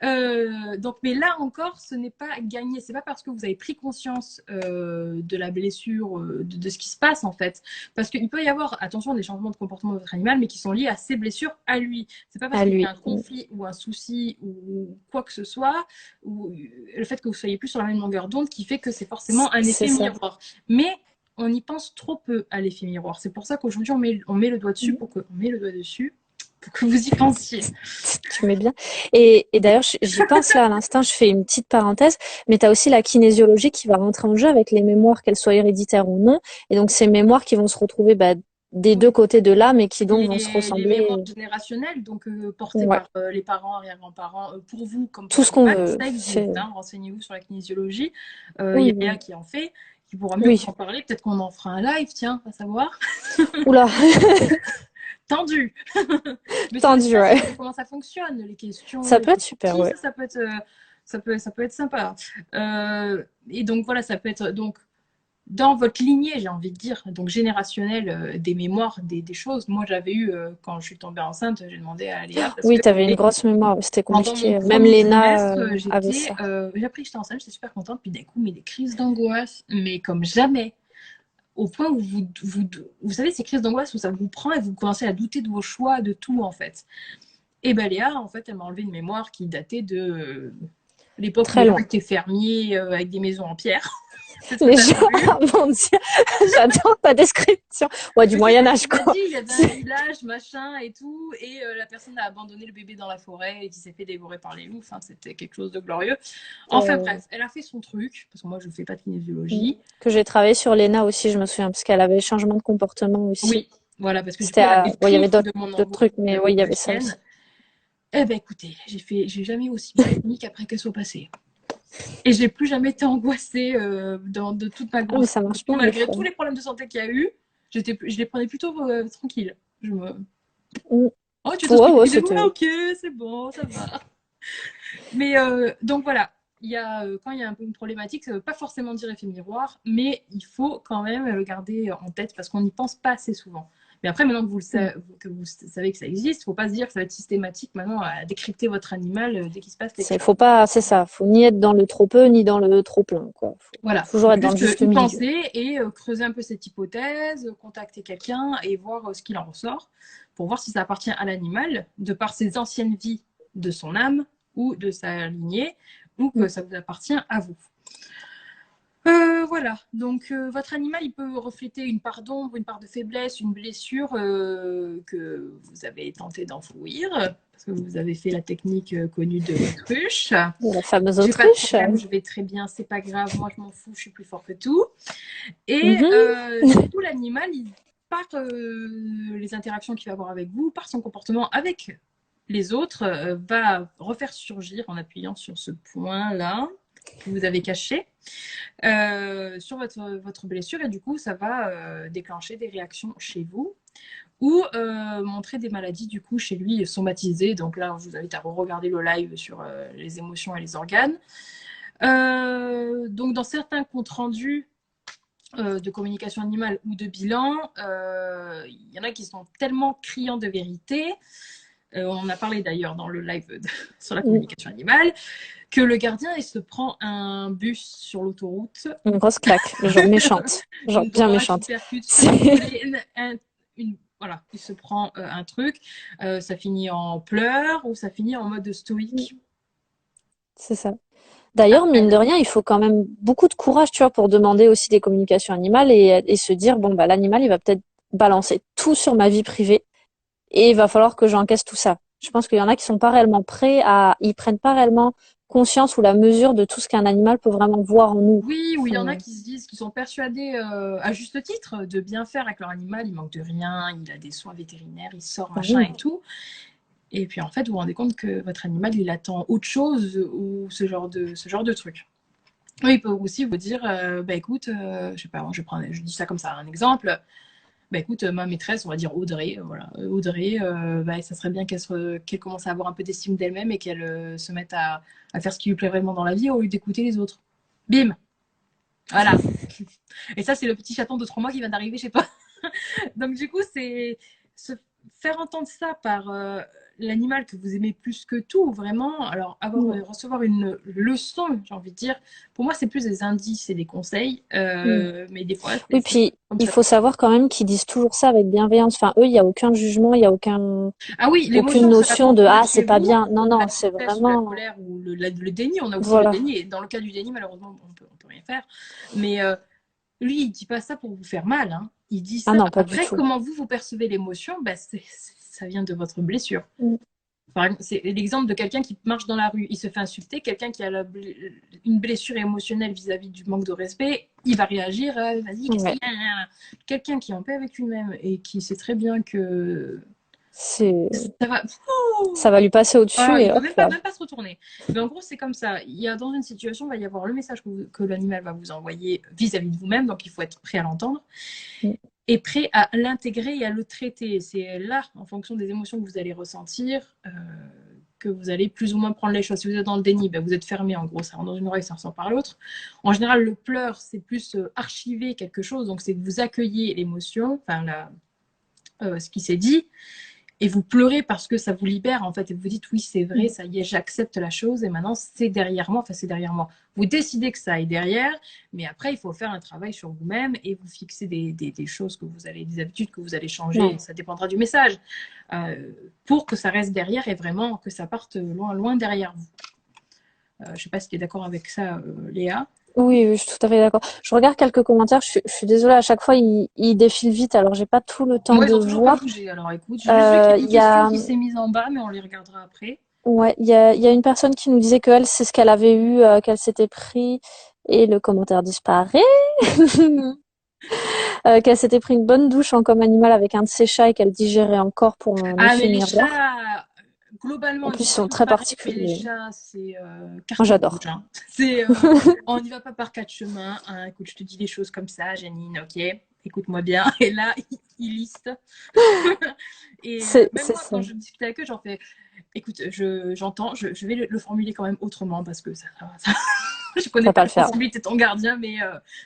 Donc, mais là encore, ce n'est pas gagné. C'est pas parce que vous avez pris conscience de la blessure, de ce qui se passe en fait. Parce qu'il peut y avoir, attention, des changements de comportement de votre animal, mais qui sont liés à ses blessures à lui. C'est pas parce À qu'il y a lui. un conflit ou un souci ou quoi que ce soit, ou le fait que vous soyez plus sur la même longueur d'onde qui fait que c'est forcément un C'est effet ça. miroir. Mais on y pense trop peu à l'effet miroir. C'est pour ça qu'aujourd'hui, on met le doigt dessus Mm. pour que, on met le doigt dessus pour que vous y pensiez. Tu mets bien. Et d'ailleurs, j'y pense là à l'instant, je fais une petite parenthèse, mais tu as aussi la kinésiologie qui va rentrer en jeu avec les mémoires, qu'elles soient héréditaires ou non. Et donc, ces mémoires qui vont se retrouver bah, des deux côtés de l'âme et qui donc vont se Les mémoires ressembler. générationnelles, donc portées Ouais. par les parents, arrière-grands-parents, pour vous comme pour Tout ce qu'on l'animal, veut. ça C'est... existe. Hein, renseignez-vous sur la kinésiologie. Il y Oui, a Léa oui. qui en fait, qui pourra mieux vous Oui. en parler. Peut-être qu'on en fera un live, tiens, à savoir. Oula, Tendu. Mais sur les tendu, bases ouais. de comment ça fonctionne, les questions, Ça les peut être super, ressentis, ouais. ça peut être, ça peut être sympa. Et donc voilà, ça peut être donc dans votre lignée, j'ai envie de dire, donc générationnelle, des mémoires, des choses. Moi, j'avais eu, quand je suis tombée enceinte, j'ai demandé à Léa parce Oui, que tu avais une grosse mémoire, c'était pendant mon compliqué. Même premier Léna trimestre, avait ça. j'ai appris que j'étais enceinte, j'étais super contente, puis d'un coup, mais des crises d'angoisse, mais comme jamais, au point où vous savez, ces crises d'angoisse où ça vous prend et vous commencez à douter de vos choix, de tout, en fait. Et ben Léa, en fait, elle m'a enlevé une mémoire qui datait de l'époque où Très les gens loin. étaient fermiers avec des maisons en pierre. C'est ce que Les tu gens, avais vu. mon Dieu, j'adore ta description. Ouais, du Mais c'est ce que Moyen-Âge, tu m'as quoi. dit, il y avait un village, machin et tout, et la personne a abandonné le bébé dans la forêt et qui s'est fait dévorer par les loups. Enfin, c'était quelque chose de glorieux. Enfin Euh, bref, elle a fait son truc, parce que moi je ne fais pas de kinésiologie. que j'ai travaillé sur Léna aussi, je me souviens, parce qu'elle avait changement de comportement aussi. Oui, voilà, parce que du C'était coup elle avait ouais, il y avait pris de mon d'autres envol trucs, mais oui, il y la avait ça aussi. chienne. Eh ben écoutez, j'ai jamais aussi bien fini qu'après qu'elle soit passée. Et j'ai plus jamais été angoissée de toute ma Ah, mais grossesse. ça marche bien des Malgré fois. tous les problèmes de santé qu'il y a eu, je les prenais plutôt tranquille. Je me... Mm. Oh, tu es Ouais, ouais, hospitalisée? Ouais, c'était. ok, c'est bon, ça va. Mais donc voilà, quand il y a un peu une problématique, ça ne veut pas forcément dire effet miroir, mais il faut quand même le garder en tête parce qu'on n'y pense pas assez souvent. Mais après, maintenant que vous savez que ça existe, il ne faut pas se dire que ça va être systématique maintenant à décrypter votre animal dès qu'il se passe quelque chose. Faut pas, c'est ça. Faut ni être dans le trop peu, ni dans le trop plein, quoi. Faut Voilà, toujours être dans le juste juste y milieu. penser et creuser un peu cette hypothèse, contacter quelqu'un et voir ce qu'il en ressort pour voir si ça appartient à l'animal de par ses anciennes vies de son âme ou de sa lignée ou que Mm. ça vous appartient à vous. Voilà, donc votre animal, il peut refléter une part d'ombre, une part de faiblesse, une blessure que vous avez tenté d'enfouir, parce que vous avez fait la technique connue de l'autruche. De la fameuse J'ai pas de autruche. problème, je vais très bien, c'est pas grave, moi je m'en fous, je suis plus fort que tout. Et Mhm. du coup, l'animal, par les interactions qu'il va avoir avec vous, par son comportement avec les autres, va refaire surgir en appuyant sur ce point-là que vous avez caché sur votre blessure et du coup ça va déclencher des réactions chez vous ou montrer des maladies du coup chez lui somatisées. Donc là je vous invite à regarder le live sur les émotions et les organes. Donc dans certains comptes rendus de communication animale ou de bilan, il y en a qui sont tellement criants de vérité, on en a parlé d'ailleurs dans le live sur la Mm. communication animale, que le gardien il se prend un bus sur l'autoroute, Une grosse claque, mais genre méchante. Genre une bien droite, il méchante. percute ce que vous C'est voulez, voilà, il se prend un truc, ça finit en pleurs ou ça finit en mode stoïque. c'est ça. D'ailleurs, Après, mine de rien, il faut quand même beaucoup de courage, tu vois, pour demander aussi des communications animales et se dire, bon, bah, l'animal, il va peut-être balancer tout sur ma vie privée et il va falloir que j'encaisse tout ça. Je pense qu'il y en a qui sont pas réellement prêts ils prennent pas réellement conscience ou la mesure de tout ce qu'un animal peut vraiment voir en nous. oui, ou il y en a Euh, qui se disent, qui sont persuadés à juste titre de bien faire avec leur animal, il manque de rien, il a des soins vétérinaires, il sort machin oui. et tout. Et puis en fait, vous vous rendez compte que votre animal, il attend autre chose ou ce genre de truc. Oui, il peut aussi vous dire, bah écoute, je sais pas, je dis ça comme ça, un exemple. Bah écoute, ma maîtresse, on va dire Audrey, voilà, Audrey, bah, ça serait bien qu'elle commence à avoir un peu d'estime d'elle-même et qu'elle se mette à faire ce qui lui plaît vraiment dans la vie au lieu d'écouter les autres. Bim, voilà. Et ça, c'est le petit chaton de 3 mois qui vient d'arriver chez toi. Donc du coup, c'est se faire entendre ça par l'animal que vous aimez plus que tout, vraiment. Alors recevoir une leçon, j'ai envie de dire. Pour moi, c'est plus des indices et des conseils, mais des fois, Oui, c'est puis comme il ça. faut savoir quand même qu'ils disent toujours ça avec bienveillance. Enfin, eux, il y a aucun jugement, il y a Ah oui, aucune l'émotion sera notion de contrôlée ah, c'est chez pas vous, bien. Non, la non, c'est tristesse ou la vraiment colère ou le déni. On a aussi le voilà. déni. Et dans le cas du déni, malheureusement, on peut rien faire. Mais lui, il dit pas ça pour vous faire mal, hein. Il dit Ah ça. non, pas du Après, tout. comment vous percevez l'émotion, bah, ça vient de votre blessure. Mm. Par exemple, c'est l'exemple de quelqu'un qui marche dans la rue, il se fait insulter, quelqu'un qui a une blessure émotionnelle vis-à-vis du manque de respect, il va réagir, vas-y, qu'est-ce qu'il Ouais. y a? Quelqu'un qui est en paix avec lui-même et qui sait très bien que C'est ça va, ça va lui passer au-dessus ah, il et peut hop là. même pas se retourner. Mais en gros, c'est comme ça. Il y a dans une situation, il va y avoir le message que l'animal va vous envoyer vis-à-vis de vous-même, donc il faut être prêt à l'entendre Mm. et prêt à l'intégrer et à le traiter. C'est là, en fonction des émotions que vous allez ressentir, que vous allez plus ou moins prendre les choses. Si vous êtes dans le déni, ben vous êtes fermé, en gros, ça rentre dans une oreille, ça ressort par l'autre. En général, le pleur, c'est plus archiver quelque chose, donc c'est que vous accueillez l'émotion, enfin ce qui s'est dit, et vous pleurez parce que ça vous libère en fait et vous dites oui c'est vrai, Mm. ça y est, j'accepte la chose et maintenant c'est derrière moi, enfin c'est derrière moi, vous décidez que ça aille derrière, mais après il faut faire un travail sur vous-même et vous fixer des choses que vous allez, des habitudes que vous allez changer, Ouais. ça dépendra du message, pour que ça reste derrière et vraiment que ça parte loin loin derrière vous. Je sais pas si tu es d'accord avec ça, Léa. Oui, oui, je suis tout à fait d'accord. Je regarde quelques commentaires, je suis désolée, à chaque fois, ils défilent vite, alors j'ai pas tout le temps Moi, ils de ont toujours pas voir. bougé. Alors écoute, j'ai juste vu qu'il y a Il une y question a, qui s'est mise en bas, mais on les regardera après. ouais, il y a une personne qui nous disait que elle, c'est ce qu'elle avait eu, qu'elle s'était pris, et le commentaire disparaît. Qu'elle s'était pris une bonne douche en comme animal avec un de ses chats et qu'elle digérait encore pour un Ah, mais effet les miroir. chats, En globalement, ils plus, ils sont sont tous très pareils, mais les particuliers. chats, c'est Moi, carton rouge, j'adore. hein. On n'y va pas par quatre chemins, hein. Écoute, je te dis les choses comme ça, Janine, ok? Écoute-moi bien. Et là, ils listent. Et même C'est moi, ça. quand je discute avec eux, j'en fais, écoute, j'entends, je vais le formuler quand même autrement parce que ça je Ça connais va pas pas la le faire. sensibilité de ton gardien, mais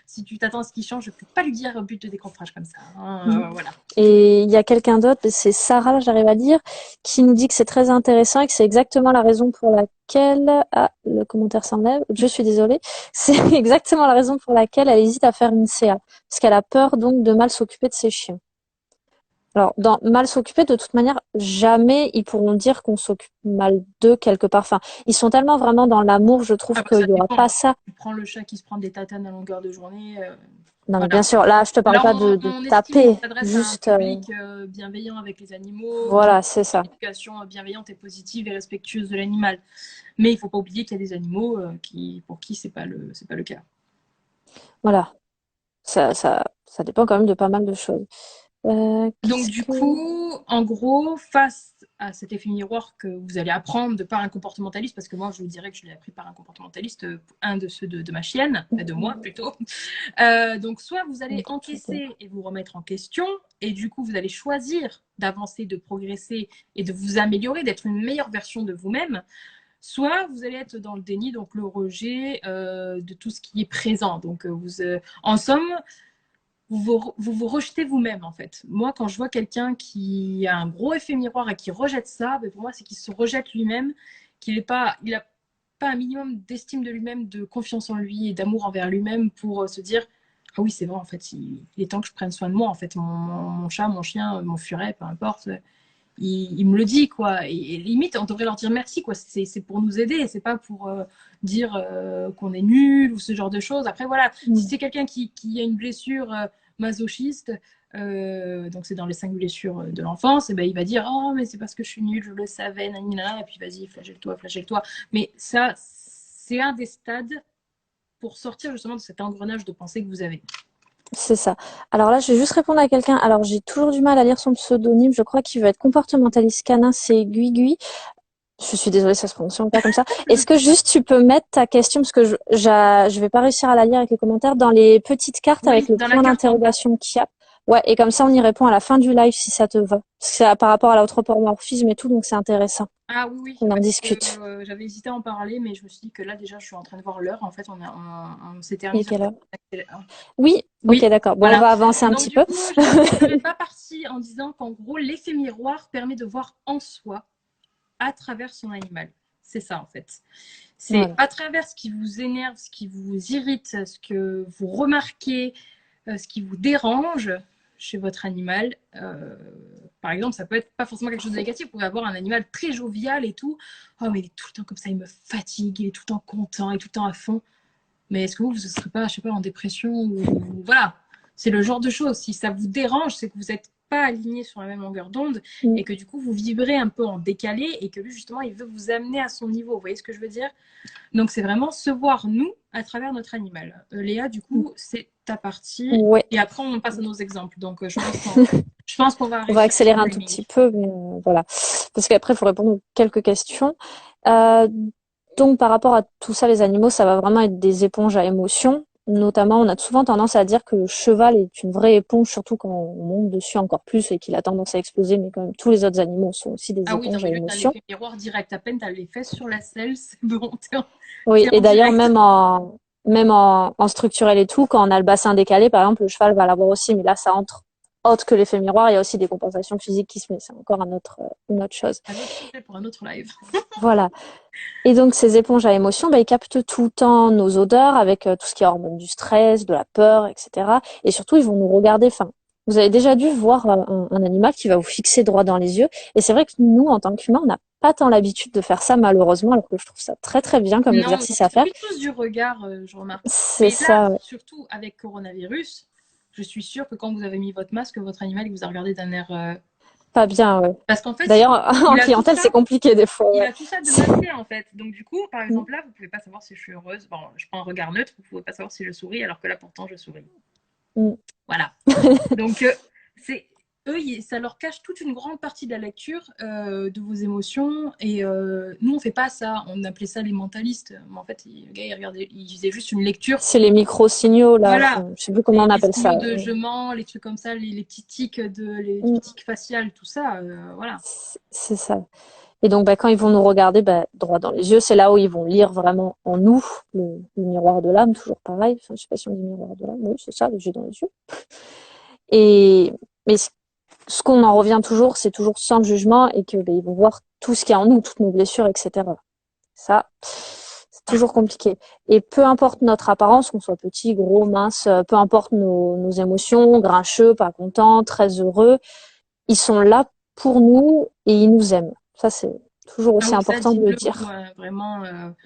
si tu t'attends à ce qu'il change, je ne peux pas lui dire but de décrochage comme ça, Mm. hein. Voilà. Et il y a quelqu'un d'autre, c'est Sarah, j'arrive à lire, qui nous dit que c'est très intéressant et que c'est exactement la raison pour laquelle, ah, le commentaire s'enlève, je suis désolée, c'est exactement la raison pour laquelle elle hésite à faire une CA. Parce qu'elle a peur donc de mal s'occuper de ses chiens. Alors, dans mal s'occuper, de toute manière, jamais ils pourront dire qu'on s'occupe mal d'eux quelque part. Enfin, ils sont tellement vraiment dans l'amour, je Ah trouve bah, ça qu'il y aura dépend, pas hein. ça. Tu prends le chat qui se prend des tatanes à longueur de journée, Non, mais bien voilà. sûr, là, je te parle Là, pas de on estime qu'on taper, s'adresse à un juste, public bienveillant avec les animaux, qui voilà, a c'est ça. une éducation bienveillante et positive et respectueuse de l'animal. Mais il ne faut pas oublier qu'il y a des animaux pour qui c'est pas le cas. Voilà. Ça dépend quand même de pas mal de choses. Donc Qu'est-ce du que... coup, en gros, face à cet effet miroir que vous allez apprendre de par un comportementaliste, parce que moi je vous dirais que je l'ai appris par un comportementaliste, un de ceux de ma chienne, de moi plutôt. Donc soit vous allez encaisser et vous remettre en question, et du coup vous allez choisir d'avancer, de progresser et de vous améliorer, d'être une meilleure version de vous-même, soit vous allez être dans le déni, donc le rejet de tout ce qui est présent. Donc en somme, vous rejetez vous-même en fait. Moi, quand je vois quelqu'un qui a un gros effet miroir et qui rejette ça, ben pour moi, c'est qu'il se rejette lui-même, il a pas un minimum d'estime de lui-même, de confiance en lui et d'amour envers lui-même pour se dire ah oui, c'est vrai, en fait, il est temps que je prenne soin de moi. En fait, mon chat, mon chien, mon furet, peu importe, il me le dit, quoi. Et limite, on devrait leur dire merci, quoi. C'est pour nous aider, c'est pas pour dire qu'on est nul ou ce genre de choses. Après, voilà, si c'est quelqu'un qui a une blessure masochiste, donc c'est dans les 5 blessures de l'enfance, et ben il va dire oh, mais c'est parce que je suis nul, je le savais, nanina, et puis vas-y, flagelle-toi, flagelle-toi. Mais ça, c'est un des stades pour sortir justement de cet engrenage de pensée que vous avez. C'est ça. Alors là, je vais juste répondre à quelqu'un. Alors, j'ai toujours du mal à lire son pseudonyme. Je crois qu'il veut être comportementaliste canin. C'est Guigui. Je suis désolée, ça se prononce pas comme ça. Est-ce que juste tu peux mettre ta question, parce que je vais pas réussir à la lire avec les commentaires, dans les petites cartes avec Oui, le dans la point carte en bas. d'interrogation qu'il y a. Ouais, et comme ça, on y répond à la fin du live si ça te va. Parce que c'est par rapport à l'anthropomorphisme et tout, donc c'est intéressant Ah oui, oui, qu'on en parce discute. que j'avais hésité à en parler, mais je me suis dit que là, déjà, je suis en train de voir l'heure. En fait, on Il est s'éternise. quelle heure? Oui, ok, Oui, d'accord. Bon, on voilà. va avancer un Donc, petit du peu. coup, j'avais pas parti en disant qu'en gros, l'effet miroir permet de voir en soi à travers son animal. C'est ça, en fait. C'est Voilà. à travers ce qui vous énerve, ce qui vous irrite, ce que vous remarquez, ce qui vous dérange chez votre animal. Par exemple, ça peut être pas forcément quelque chose de négatif. Vous pouvez avoir un animal très jovial et tout. Oh, mais il est tout le temps comme ça, il me fatigue, il est tout le temps content, il est tout le temps à fond. Mais est-ce que vous ne serez pas, je sais pas, en dépression ou voilà, c'est le genre de choses. Si ça vous dérange, c'est que vous n'êtes pas aligné sur la même longueur d'onde Mm. et que du coup vous vibrez un peu en décalé et que lui justement il veut vous amener à son niveau. Vous voyez ce que je veux dire? Donc c'est vraiment se voir nous à travers notre animal. Léa, du coup, c'est ta partie Ouais. et après on passe à nos exemples. Donc je pense qu'on va On va réussir accélérer le un tout timing. petit peu, mais voilà. Parce qu'après, il faut répondre aux quelques questions. Euh, donc, par rapport à tout ça, les animaux, ça va vraiment être des éponges à émotions. Notamment, on a souvent tendance à dire que le cheval est une vraie éponge, surtout quand on monte dessus encore plus et qu'il a tendance à exploser, mais quand même, tous les autres animaux sont aussi des Ah oui, non, éponges à mais lui, t'as émotions. l'effet miroir direct. À peine t'as les fesses sur la selle, c'est bon, Oui, t'es et en d'ailleurs, direct. même en structurel et tout, quand on a le bassin décalé, par exemple, le cheval va l'avoir aussi, mais là, ça entre autre que l'effet miroir. Il y a aussi des compensations physiques qui se mettent. C'est encore une autre chose. Un autre sujet pour un autre live. Voilà. Et donc, ces éponges à émotions, bah, ils captent tout le temps nos odeurs avec tout ce qui est hormones du stress, de la peur, etc. Et surtout, ils vont nous regarder, enfin, Vous avez déjà dû voir un animal qui va vous fixer droit dans les yeux. Et c'est vrai que nous, en tant qu'humains, on n'a pas tant l'habitude de faire ça, malheureusement, alors que je trouve ça très très bien comme Non, on exercice à se faire. fiche tous du regard, je remarque. C'est Mais là, ça, ouais. surtout avec coronavirus, je suis sûre que quand vous avez mis votre masque, votre animal, il vous a regardé d'un air. Pas bien, ouais. Parce qu'en fait, D'ailleurs, en il a tout clientèle, ça. c'est compliqué des fois, Il ouais. a tout ça de masqué en fait. Donc du coup, par Mm, exemple là, vous pouvez pas savoir si je suis heureuse. Bon, je prends un regard neutre, vous pouvez pas savoir si je souris, alors que là pourtant je souris. mm. Voilà. Donc c'est eux, ça leur cache toute une grande partie de la lecture de vos émotions. Et nous, on fait pas ça. On appelait ça les mentalistes. Mais en fait, le gars, il regardait, il faisait juste une lecture. C'est les micro-signaux, là. Voilà. Enfin, je sais plus comment on Les appelle signaux ça. de je mens, les trucs comme ça, les petits tics les Mm, tics faciales, tout ça. Voilà. c'est ça. Et donc, bah, quand ils vont nous regarder droit dans les yeux, c'est là où ils vont lire vraiment en nous le miroir de l'âme, toujours pareil. Enfin, je sais pas si on dit miroir de l'âme. Oui, c'est ça, les yeux dans les yeux. Et mais ce qu'on en revient toujours, c'est toujours sans le jugement et que ils vont voir tout ce qu'il y a en nous, toutes nos blessures, etc. Ça, c'est Ouais. toujours compliqué. Et peu importe notre apparence, qu'on soit petit, gros, mince, peu importe nos émotions, grincheux, pas content, très heureux, ils sont là pour nous et ils nous aiment. Ça, c'est toujours Ah aussi oui, ça, important de le dites-le vous, dire. hein, vraiment.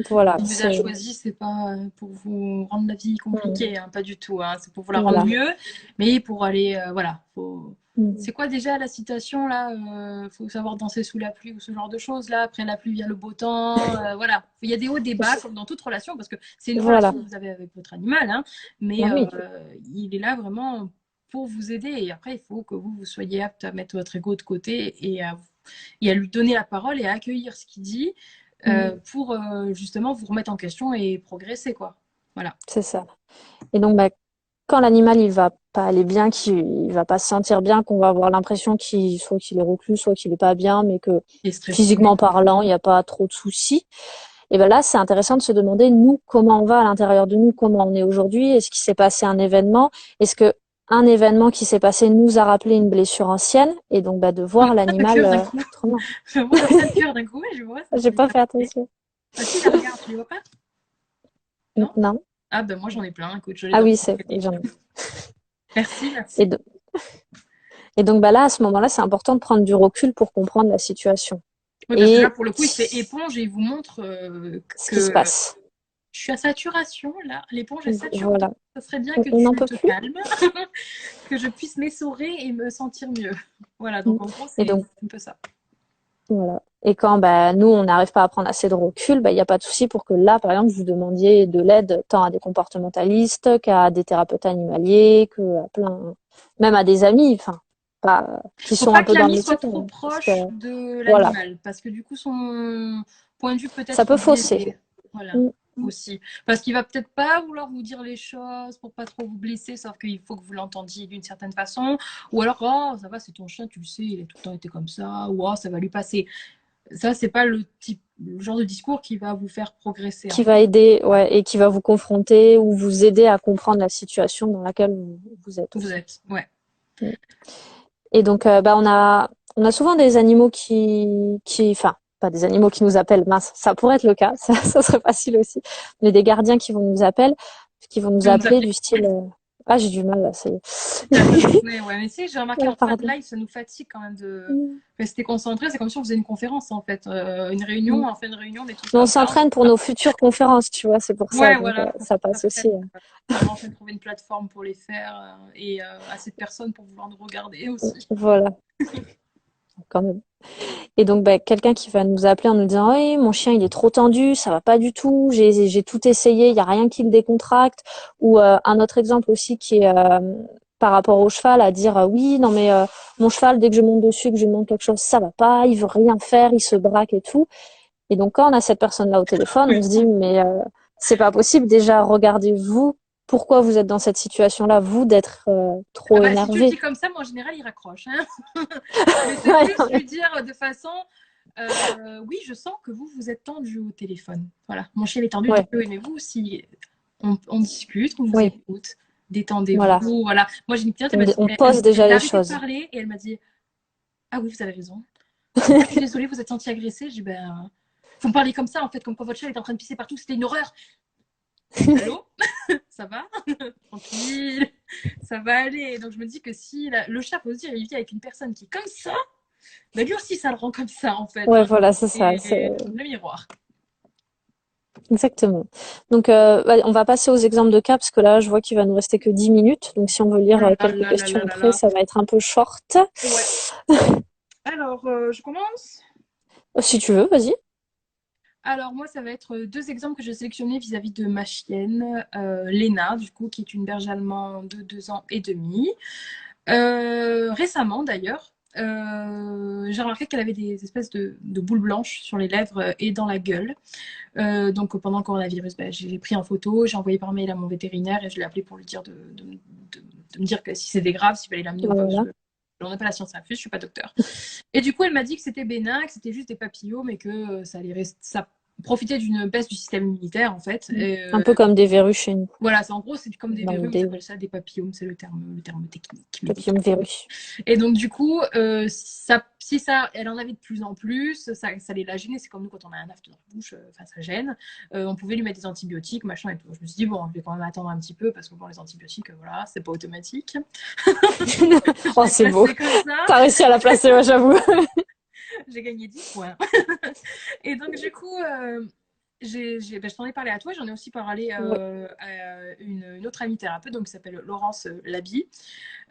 Voilà, Il vous a c'est choisi, c'est pas pour vous rendre la vie mm, compliquée, hein, pas du tout. Hein, c'est pour vous la rendre voilà. mieux, mais pour aller, voilà. Mm. C'est quoi déjà la citation là faut savoir danser sous la pluie ou ce genre de choses là. Après la pluie vient le beau temps. Voilà. Il y a des hauts, des bas, comme dans toute relation, parce que c'est une Voilà. relation que vous avez avec votre animal, hein, Ah mais oui, il est là vraiment pour vous aider. Et après, il faut que vous soyez apte à mettre votre ego de côté et à lui donner la parole et à accueillir ce qu'il dit mm, pour justement vous remettre en question et progresser, quoi. Voilà. c'est ça. Et donc, bah, quand l'animal il va pas aller bien, qu'il va pas se sentir bien, qu'on va avoir l'impression qu'il soit qu'il est reclus, soit qu'il est pas bien, mais que Et stressé. physiquement parlant, il n'y a pas trop de soucis. Et ben là, c'est intéressant de se demander nous comment on va à l'intérieur de nous, comment on est aujourd'hui. Est-ce qu'il s'est passé un événement? Est-ce que un événement qui s'est passé nous a rappelé une blessure ancienne? Et donc bah, de voir Le l'animal cœur d'un coup. autrement. Je vois comme ça le cœur d'un coup, je vois, ça me J'ai fait pas fait palpiter. attention. Ah si, là, regarde, tu les vois pas? Non? Non. Ah ben moi j'en ai plein, écoute, je les Ah donne. oui, c'est j'en ai. Merci, Et, merci. do- et donc bah là, à ce moment-là, c'est important de prendre du recul pour comprendre la situation Oui, parce que là, et pour le coup, il fait éponge et il vous montre ce qui se que passe. je suis à saturation, là. L'éponge est saturée. Voilà. Ça serait bien que On n'en tu peut te plus. calmes, que je puisse m'essorer et me sentir mieux. Voilà, donc en gros, Et c'est donc un peu ça. voilà. Et quand bah, nous, on n'arrive pas à prendre assez de recul, bah, il n'y a pas de souci pour que là, par exemple, vous demandiez de l'aide tant à des comportementalistes qu'à des thérapeutes animaliers, que à plein, même à des amis, enfin, pas, qui Faut sont un pas que peu dans le l'ami métier. soit trop Parce que, proche de voilà, l'animal, parce que du coup, son point de vue peut ça être peut fausser. biaisé. Voilà, Mm, aussi. Parce qu'il va peut-être pas vouloir vous dire les choses pour pas trop vous blesser, sauf qu'il faut que vous l'entendiez d'une certaine façon. Ou alors, oh, ça va, c'est ton chien, tu le sais, il a tout le temps été comme ça. Ou oh, ça va lui passer. Ça, c'est pas le genre de discours qui va vous faire progresser, en qui fait. va aider, ouais, et qui va vous confronter ou vous aider à comprendre la situation dans laquelle vous êtes Vous aussi. êtes, ouais. Mm. Et donc, bah, on a souvent des animaux enfin, pas des animaux qui nous appellent, mince, ça pourrait être le cas, ça serait facile aussi, mais des gardiens qui vont nous Qui vont nous appeler appeler. du style, ah, j'ai du mal, là, ça y C'est à ça est. ouais, mais tu sais, j'ai remarqué en fin de Pardon. live, ça nous fatigue quand même de Mm. rester concentré. C'est comme si on faisait une conférence, en fait. Une réunion, Mm. en fin de réunion, on est tous Mais on comme ça. s'entraîne pour nos futures conférenses, tu vois, c'est pour ça, Ouais, donc voilà, on ça passe aussi. s'entraîne. Vraiment en train de trouver une plateforme pour les faire et assez de personnes pour vouloir nous regarder aussi. Voilà, quand même. Et donc, bah, quelqu'un qui va nous appeler en nous disant, oui, mon chien, il est trop tendu, ça va pas du tout, j'ai tout essayé, il y a rien qui le décontracte. Ou un autre exemple aussi qui est par rapport au cheval, à dire, oui, non mais mon cheval, dès que je monte dessus, que je lui demande quelque chose, ça va pas, il veut rien faire, il se braque et tout. Et donc, quand on a cette personne-là au téléphone, on se dit, mais c'est pas possible. Déjà, regardez-vous, pourquoi vous êtes dans cette situation-là, vous, d'être Ah trop bah, si tu le dis énervé. comme ça, moi en général, il raccroche. Hein. Mais c'est plus lui dire de façon oui, je sens que vous êtes tendu au téléphone. Voilà, mon chien est tendu, tant Ouais, mieux. Mais vous aussi, on discute, on vous oui, écoute, détendez-vous. voilà. Voilà. Moi, j'ai une cliente, elle m'a dit, On pose déjà elle a les arrêté de choses. parler et elle m'a dit, ah oui, vous avez raison. Ah, je suis désolée, vous êtes senti agressée. J'ai dit, ben, vous me parlez comme ça, en fait, comme quand votre chat est en train de pisser partout, c'était une horreur. Allô? Ça va? Tranquille, ça va aller. Donc je me dis que si le chat, faut se dire, il vit avec une personne qui est comme ça, bah lui aussi, ça le rend comme ça, en fait, Ouais, hein. voilà, c'est ça. Et le miroir. Exactement. Donc, on va passer aux exemples de cas parce que là, je vois qu'il va nous rester que 10 minutes. Donc, si on veut Oh lire là quelques là là questions là là après, là. ça va être un peu short. Ouais. Alors, je commence. Si tu veux, vas-y. Alors, moi, ça va être deux exemples que j'ai sélectionnés vis-à-vis de ma chienne, Léna, du coup, qui est une berge allemande de 2 ans et demi. Récemment, d'ailleurs, j'ai remarqué qu'elle avait des espèces de boules blanches sur les lèvres et dans la gueule. Donc, pendant le coronavirus, bah, j'ai pris en photo, j'ai envoyé par mail à mon vétérinaire et je l'ai appelé pour lui dire de me dire que si c'était grave, s'il fallait l'amener ou pas, parce Voilà. que j'en ai pas la science infuse, je suis pas docteur. Et du coup, elle m'a dit que c'était bénin, que c'était juste des papillomes, mais que ça allait ça profitait d'une baisse du système immunitaire, en fait. Un peu comme des verrues chez nous, Voilà, en gros, c'est comme des dans verrues, mais ça l'idée. s'appelle ça des papillomes, c'est le terme technique Papillon médical. verrues. Et donc, du coup, si ça, elle en avait de plus en plus, ça allait la gêner. C'est comme nous quand on a un aft dans la bouche, enfin, ça gêne. On pouvait lui mettre des antibiotiques, machin et tout. Je me suis dit, bon, je vais quand même attendre un petit peu parce que bon, les antibiotiques, voilà, c'est pas automatique. Je Oh, l'ai c'est beau. placé comme ça, T'as réussi à la placer, ouais, j'avoue. j'ai gagné 10 points. Et donc, du coup, je t'en ai parlé à toi, j'en ai aussi parlé Ouais. à une autre amie thérapeute donc, qui s'appelle Laurence Labi,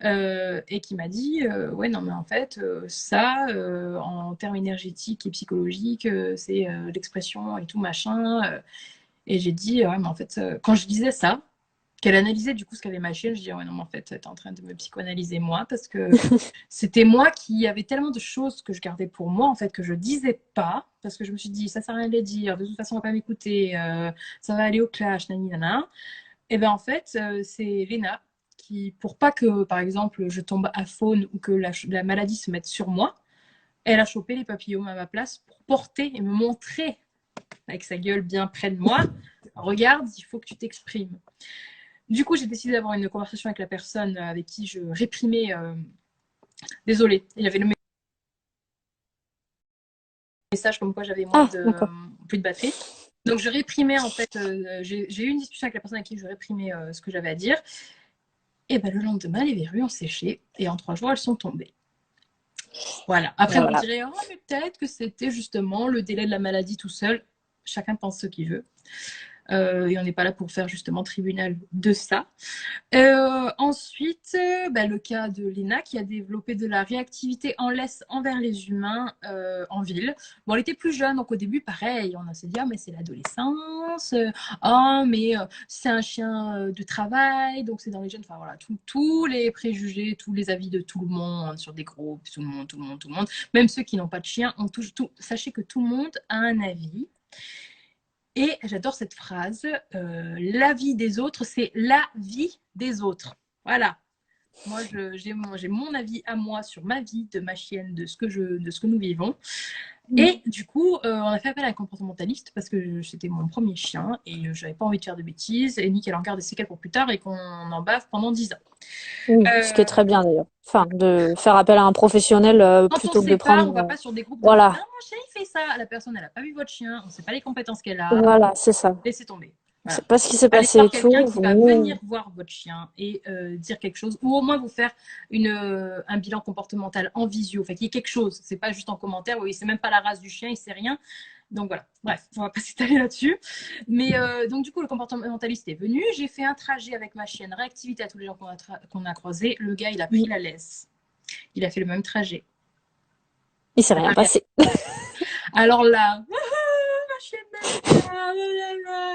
et qui m'a dit ouais, non, mais en fait, ça, en termes énergétiques et psychologiques, c'est l'expression et tout machin. Et j'ai dit, ouais, mais en fait, quand je disais ça, qu'elle analysait du coup ce qu'avait ma chienne, je dis, ouais, non, mais en fait, t'es en train de me psychoanalyser moi, parce que c'était moi qui avait tellement de choses que je gardais pour moi, en fait, que je disais pas, parce que je me suis dit, ça sert à rien de les dire, de toute façon, on va pas m'écouter, ça va aller au clash, nani, nana. Et ben en fait, c'est Léna qui, pour pas que, par exemple, je tombe à faune ou que la maladie se mette sur moi, elle a chopé les papillomes à ma place pour porter et me montrer avec sa gueule bien près de moi. Regarde, il faut que tu t'exprimes. Du coup, j'ai décidé d'avoir une conversation avec la personne avec qui je réprimais. Désolée, il y avait le message comme quoi j'avais Ah, d'accord. plus de batterie. Donc, je réprimais en fait. J'ai eu une discussion avec la personne avec qui je réprimais ce que j'avais à dire. Et ben, le lendemain, les verrues ont séché et en 3 jours, elles sont tombées. Voilà. Après, vous me Voilà. direz, oh, mais peut-être que c'était justement le délai de la maladie tout seul. Chacun pense ce qu'il veut. Et on n'est pas là pour faire justement tribunal de ça. Ensuite, bah, le cas de Léna qui a développé de la réactivité en laisse envers les humains en ville. Bon, elle était plus jeune, donc au début, pareil, on s'est dit, ah, mais c'est l'adolescence, oh, mais c'est un chien de travail, donc c'est dans les jeunes, enfin voilà, tous les préjugés, tous les avis de tout le monde sur des groupes, tout le monde, tout le monde, tout le monde, même ceux qui n'ont pas de chien, sachez que tout le monde a un avis. Et j'adore cette phrase, la vie des autres, c'est la vie des autres. Voilà. Moi, j'ai mon avis à moi sur ma vie, de ma chienne, de ce que nous vivons. Et du coup, on a fait appel à un comportementaliste parce que c'était mon premier chien et j'avais pas envie de faire de bêtises et ni qu'elle en garde des séquelles pour plus tard et qu'on en bave pendant 10 ans. Oui, ce qui est Euh, très bien d'ailleurs. Enfin, de faire appel à un professionnel Quand on plutôt se que de sépare, prendre. on va pas sur des groupes de ah, Voilà, mon chien il fait ça. La personne, elle a pas vu votre chien, on sait pas les compétences qu'elle a. voilà, c'est ça. Laissez tomber. C'est Voilà. pas ce qui s'est Allez passé voir et tout. quelqu'un qui Vaut va mieux. venir voir votre chien et dire quelque chose, ou au moins vous faire un bilan comportemental en visio, fait qu'il y ait quelque chose. C'est pas juste en commentaire, oui, c'est même pas la race du chien, il sait rien. Donc voilà, bref, on va pas s'étaler là-dessus. Mais donc du coup, le comportementaliste est venu. J'ai fait un trajet avec ma chienne, réactivité à tous les gens qu'on a croisés. Le gars, il a pris la laisse. Il a fait le même trajet. Il s'est Il n'a rien pas rien. passé. Alors là, ma chienne,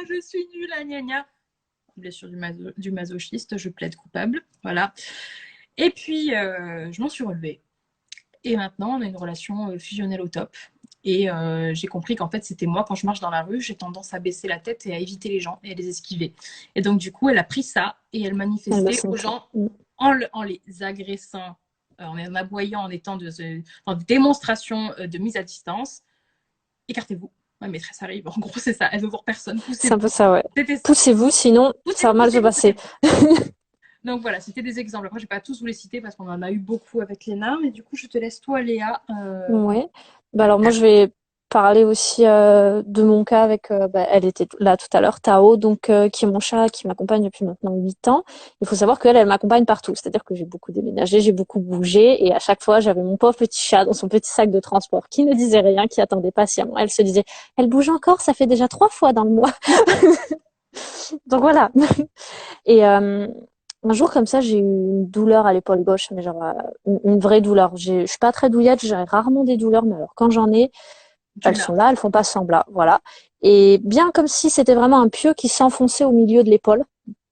je suis nulle, gna gna. Blessure du masochiste, je plaide coupable. Voilà. Et puis, je m'en suis relevée. Et maintenant, on a une relation fusionnelle au top. Et j'ai compris qu'en fait, c'était moi, quand je marche dans la rue, j'ai tendance à baisser la tête et à éviter les gens et à les esquiver. Et donc, du coup, elle a pris ça et elle Elle le manifestait aux sentait. gens en les agressant, en aboyant, en étant en démonstration de mise à distance. Écartez-vous. Ma maîtresse arrive. En gros, c'est ça. Elle veut voir personne. C'est un Poussez-vous. peu ça, ouais. C'était ça. Poussez-vous, sinon ça va Poussez-vous, mal se poussez-vous, passer. poussez-vous. Donc voilà, c'était des exemples. Après, je ne vais pas tous vous les citer parce qu'on en a eu beaucoup avec Léna, mais du coup, je te laisse toi, Léa. Ouais. Bah alors moi je vais parler aussi de mon cas avec, elle était là tout à l'heure, Tao, donc qui est mon chat qui m'accompagne depuis maintenant 8 ans. Il faut savoir qu'elle, elle m'accompagne partout. C'est-à-dire que j'ai beaucoup déménagé, j'ai beaucoup bougé et à chaque fois, j'avais mon pauvre petit chat dans son petit sac de transport qui ne disait rien, qui attendait patiemment. Elle se disait, elle bouge encore, ça fait déjà 3 fois dans le mois. Donc voilà. Et un jour comme ça, j'ai eu une douleur à l'épaule gauche, mais genre une vraie douleur. Je suis pas très douillette, j'ai rarement des douleurs, mais alors quand j'en ai, Tu elles sont l'as. là, elles font pas semblant, voilà. Et bien comme si c'était vraiment un pieu qui s'enfonçait au milieu de l'épaule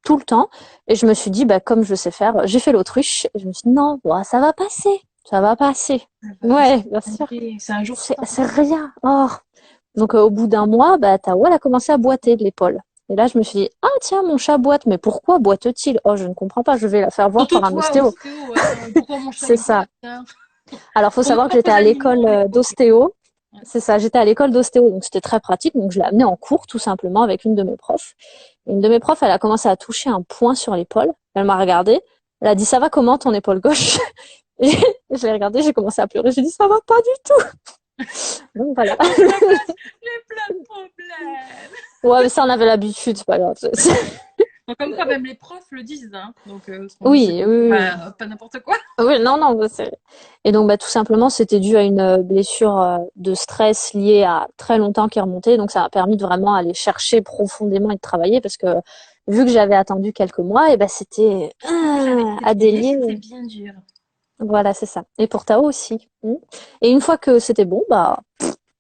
tout le temps. Et je me suis dit, bah comme je sais faire, j'ai fait l'autruche. Et je me suis dit non, ouais, ça va passer, ça va passer. Ça va Ouais, bien sûr. passer. C'est un jour sans. C'est rien. Oh. Donc au bout d'un mois, bah Tao, elle a commencé à boiter de l'épaule. Et là, je me suis dit, ah tiens, mon chat boite, mais pourquoi boite-t-il? Oh, je ne comprends pas, je vais la faire voir Surtout par un toi, ostéo. ostéo, attends, pourquoi mon chat C'est il ça. boite, hein? Alors, faut Pour nos savoir que j'étais propres à animaux, l'école on est trop occupés. d'ostéo. Ouais. C'est ça, j'étais à l'école d'ostéo, donc c'était très pratique. Donc, je l'ai amenée en cours, tout simplement, avec une de mes profs. Et une de mes profs, elle a commencé à toucher un point sur l'épaule. Elle m'a regardée. Elle a dit, ça va comment ton épaule gauche? Et je l'ai regardée, j'ai commencé à pleurer. J'ai dit, ça va pas du tout. Donc, voilà. Donc la gosse, j'ai plein de problèmes. Ouais, mais ça, on avait l'habitude, c'est pas grave. Donc, comme quoi, même les profs le disent, hein. Donc, ce qu'on dit, c'est Oui, oui, oui. pas n'importe quoi. Oui, non, non, bah, c'est... Et donc, bah, tout simplement, c'était dû à une blessure de stress liée à très longtemps qui remontait. Donc, ça m'a permis de vraiment aller chercher profondément et de travailler parce que vu que j'avais attendu quelques mois, et ben c'était J'avais à été aidée, délier. c'était bien dur. Voilà, c'est ça. Et pour Tao aussi. Et une fois que c'était bon, bah,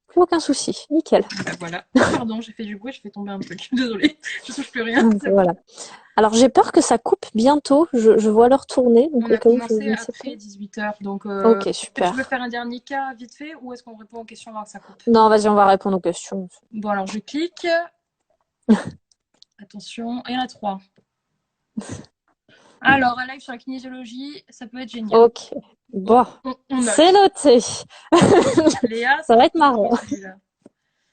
plus aucun souci. Nickel. Bah, voilà. Oh, pardon, j'ai fait du bruit, je fais tomber un truc. Désolée, je touche plus rien, Donc, c'est bon. voilà. Alors, j'ai peur que ça coupe bientôt. Je vois l'heure tourner. Donc, On au a cas où commencé je ne sais pas. après 18h, donc Ok, peut-être tu veux super. faire un dernier cas vite fait ou est-ce qu'on répond aux questions avant que ça coupe? Non, vas-y, on va répondre aux questions. Bon, alors je clique. Attention, il y en a trois. Alors, un live sur la kinésiologie, ça peut être génial. Ok. Oh, Bon, on c'est note. noté. Léa, Ça ça va va être te marrant. motiver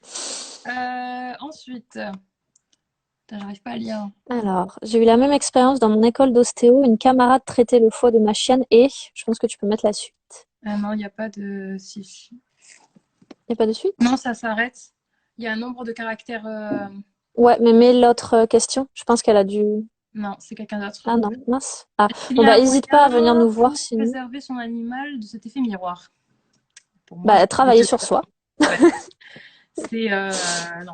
celui-là. Ensuite, putain, j'arrive pas à lire. Alors, j'ai eu la même expérience dans mon école d'ostéo. Une camarade traitait le foie de ma chienne et je pense que tu peux mettre la suite. Ah non, il n'y a pas de. Si. Il n'y a pas de suite? Non, ça s'arrête. Il y a un nombre de caractères. Ouais, mais mets l'autre question. Je pense qu'elle a dû... Non, c'est quelqu'un d'autre. Ah non, mince. Ah, Il bon y a bah un hésite pas à venir moyen nous voir pour sinon. préserver son animal de cet effet miroir. Pour moi, Bah, c'est travailler sur soi. ouais. C'est non.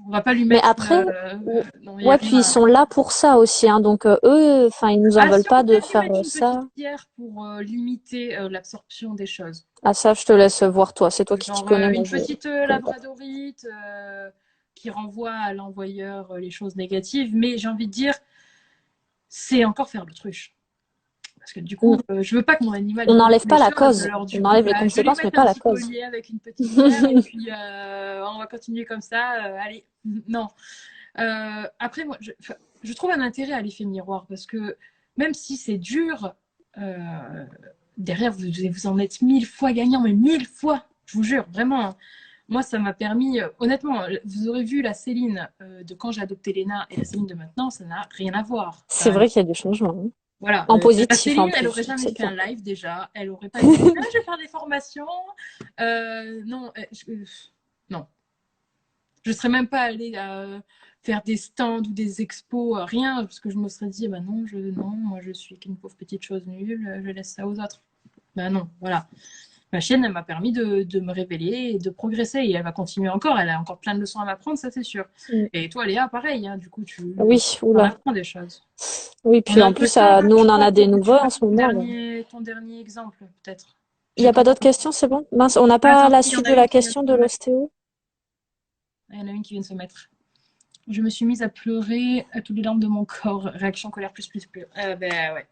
On va pas lui Mais mettre. après, Non, il y a ouais, rien. puis ils sont là pour ça aussi, hein. Donc eux, enfin, ils nous en Ah, veulent si on pas de peut lui faire mettre une petite ça. pierre pour limiter l'absorption des choses. Ah ça, je te laisse voir toi. C'est toi qui t'y Genre connais, moi une je petite connais pas. labradorite qui renvoie à l'envoyeur les choses négatives. Mais j'ai envie de dire, c'est encore faire l'autruche. Parce que du coup, Mm. je veux pas que mon animal On il comprenne n'enlève les pas la choses. cause. Alors On du coup, enlève les bah, je vais lui conséquences, mais mettre pas un la petit cause. collier avec une petite pierre et puis on va continuer comme ça. Allez, non. Après, moi, je trouve un intérêt à l'effet miroir parce que même si c'est dur, derrière, vous en êtes 1000 fois gagnant, mais 1000 fois, je vous jure, vraiment. Moi, ça m'a permis, honnêtement, vous aurez vu la Céline de quand j'ai adopté Léna et la Céline de maintenant, ça n'a rien à voir. C'est vrai qu'il y a du changement, hein. Voilà, En la positif en Céline, elle plus, aurait donc jamais c'est fait un bien. live déjà, elle aurait pas dit, ah, je vais faire des formations. Non, non, je serais même pas allée faire des stands ou des expos, rien, parce que je me serais dit, bah non, moi je suis qu'une pauvre petite chose nulle, je laisse ça aux autres. Bah non, voilà. Ma chienne, elle m'a permis de me révéler et de progresser. Et elle va continuer encore. Elle a encore plein de leçons à m'apprendre, ça c'est sûr. Mm. Et toi, Léa, pareil. Hein, du coup, Oui, en oula. apprends des choses. Oui, On puis a en un peu de plus, temps, nous je on en crois, a des pour que tu nouveaux en fasses ce moment, là. ton dernier exemple, peut-être. Il n'y J'ai a pas pas d'autres entendu. questions, c'est bon? Mince, on n'a pas Attends, la il y en suite a de une la qui vient de question se de mettre. l'ostéo? Il y en a une qui vient de se mettre. Je me suis mise à pleurer à toutes les larmes de mon corps. Réaction colère plus. Ben ouais.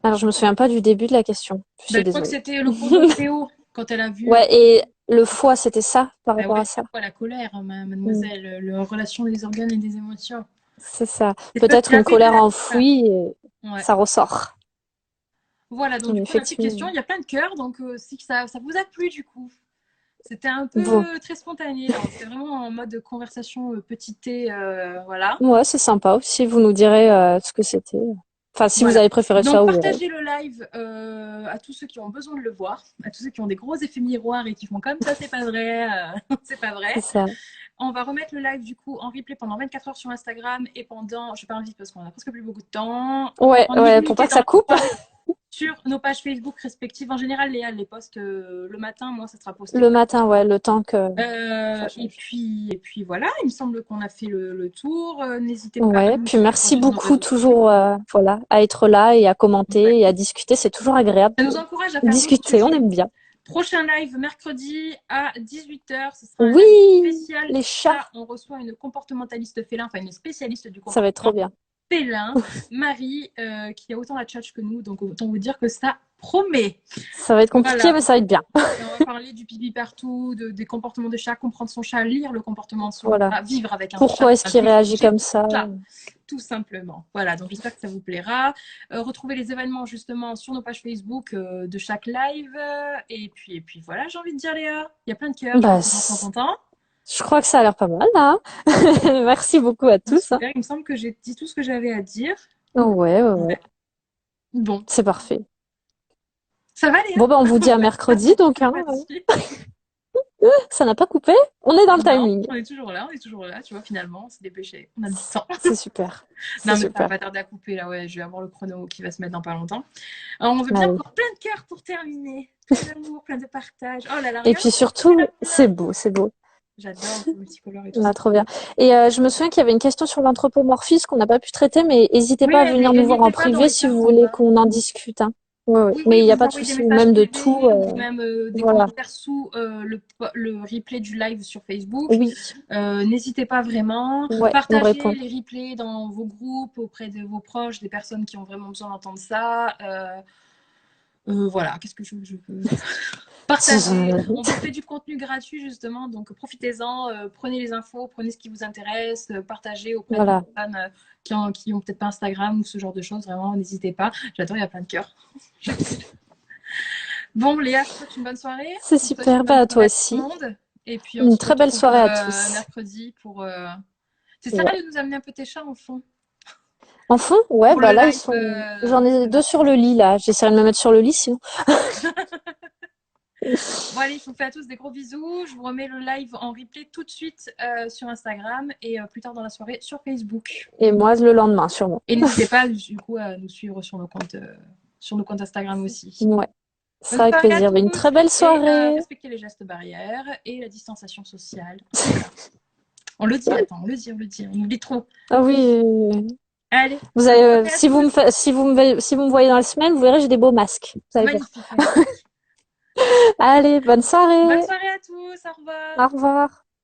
Alors, je me souviens pas du début de la question. Je Ben, suis je crois que désolée. c'était le cours d'ostéo quand elle a vu. Ouais, et le foie, c'était ça, par Ben rapport ouais, à le ça? poids, la colère, Mm. mademoiselle, la relation des organes et des émotions. C'est ça. Et peut-être Peut-être une j'avais de colère la. enfouie, et Ouais. ça ressort. Voilà, donc Mais du coup, la petite question, effectivement. il y a plein de cœurs, donc si ça vous a plu du coup. C'était un Bon. peu très spontané, là. C'était vraiment en mode conversation petit thé, voilà. Ouais, c'est sympa aussi. Vous nous direz ce que c'était. Enfin, si vous Voilà. avez préféré ça Donc, ou partagez le live à tous ceux qui ont besoin de le voir, à tous ceux qui ont des gros effets miroirs et qui font comme ça, c'est pas vrai, c'est pas c'est vrai. ça. On va remettre le live du coup en replay pendant 24 heures sur Instagram et pendant, je parle vite parce qu'on a presque plus beaucoup de temps, Ouais, en ouais, pour pas illimité que dans ça la coupe. soirée sur nos pages Facebook respectives. En général, Léa les poste le matin, moi ça sera posté Le plus matin, tard. ouais, le temps que ça Et change. puis, et puis voilà, il me semble qu'on a fait le tour. N'hésitez pas à Ouais, nous puis suivre merci sur nos beaucoup réseaux sociaux. toujours, voilà, à être là et à Ouais. commenter et à discuter. C'est toujours agréable Ça de nous encourage à faire d'autres discuter, on sujets. aime bien. Prochain live mercredi à 18 h. Ce sera un live Oui, spécial les chats, chat. On reçoit une comportementaliste félin, enfin une spécialiste du ça va être trop comportement bien. félin, Marie, qui a autant la tchatch que nous. Donc autant vous dire que ça promet. Ça va être compliqué, Voilà. mais ça va être bien. Et on va parler du pipi partout, des comportements de chat, comprendre son chat, lire le comportement de son Voilà. chat, vivre avec un chat, Pourquoi est-ce qu'il vivre réagit chez comme ça? un chat, tout simplement. Voilà, donc j'espère que ça vous plaira. Retrouvez les événements justement sur nos pages Facebook de chaque live. Et puis voilà, j'ai envie de dire Léa, il y a plein de cœurs, je vois Bah, que les gens sont contents. je crois que ça a l'air pas mal, là, hein. Merci beaucoup à tous, hein. Super, il me semble que j'ai dit tout ce que j'avais à dire. Ouais, ouais, ouais. Ouais. Bon, C'est parfait. ça va Léa? Bon, ben, on vous dit à On a pas mercredi, trop donc, hein. fatigué. Ça n'a pas coupé. On est dans le Non, timing. on est toujours là, tu vois, finalement, on s'est dépêché, on a du temps. C'est super. C'est Non, mais ça va super. pas tarder à couper là, ouais, je vais avoir le chrono qui va se mettre dans pas longtemps. Alors, on veut bien Allez. encore plein de cœurs pour terminer. Plein d'amour, plein de partage. Oh là là, Et regarde, puis surtout, c'est beau, c'est beau. j'adore le multicolore et tout Ah, ça. trop bien. Et je me souviens qu'il y avait une question sur l'anthropomorphisme qu'on n'a pas pu traiter, mais n'hésitez Oui, pas à venir nous voir en n'hésitez pas dans privé les si vous chats en voulez bas. qu'on en discute, hein. Ouais, ouais. Oui, Mais oui, il n'y a vous pas de envoyez des souci, ou messages même de tout. privés ou même des Voilà. commentaires sous le replay du live sur Facebook. Oui, N'hésitez pas vraiment. ouais, nous Partagez répondre. les replays dans vos groupes, auprès de vos proches, des personnes qui ont vraiment besoin d'entendre ça. Voilà, qu'est-ce que je peux partager. On vous fait du contenu gratuit justement, donc profitez-en, prenez les infos, prenez ce qui vous intéresse, partagez auprès de Voilà. personnes qui ont peut-être pas Instagram ou ce genre de choses. Vraiment, n'hésitez pas. J'adore, il y a plein de cœurs. Bon, Léa, je te souhaite une bonne soirée. C'est Je te souhaite une super. bonne Bah, à toi soirée à tout le aussi. monde. Et puis on Une se très belle retrouve soirée à tous. mercredi pour. C'est ça Ouais. de nous amener un peu tes chats en fond En fond, ouais, pour bah le là, live j'en ai de deux sur le mercredi. lit, là. J'essaierai de me mettre sur le lit, sinon. Bon, allez, je vous fais à tous des gros bisous. Je vous remets le live en replay tout de suite sur Instagram et plus tard dans la soirée sur Facebook. Et moi, le lendemain, sûrement. Et n'hésitez pas du coup à nous suivre sur nos comptes Instagram aussi. Ouais. Ce Bonne sera avec soirée à plaisir. Bah, une tous très belle et soirée. respectez les gestes barrières et la distanciation sociale. Voilà. On le dit, attends, on le dit, on oublie trop. Ah oui. Allez, Vous bonne avez, soirée à tous. si vous me voyez dans la semaine, vous verrez, j'ai des beaux masques. Vous allez voir. Magnifique, magnifique. Allez, bonne Bonne soirée. soirée à tous, au revoir. Au revoir.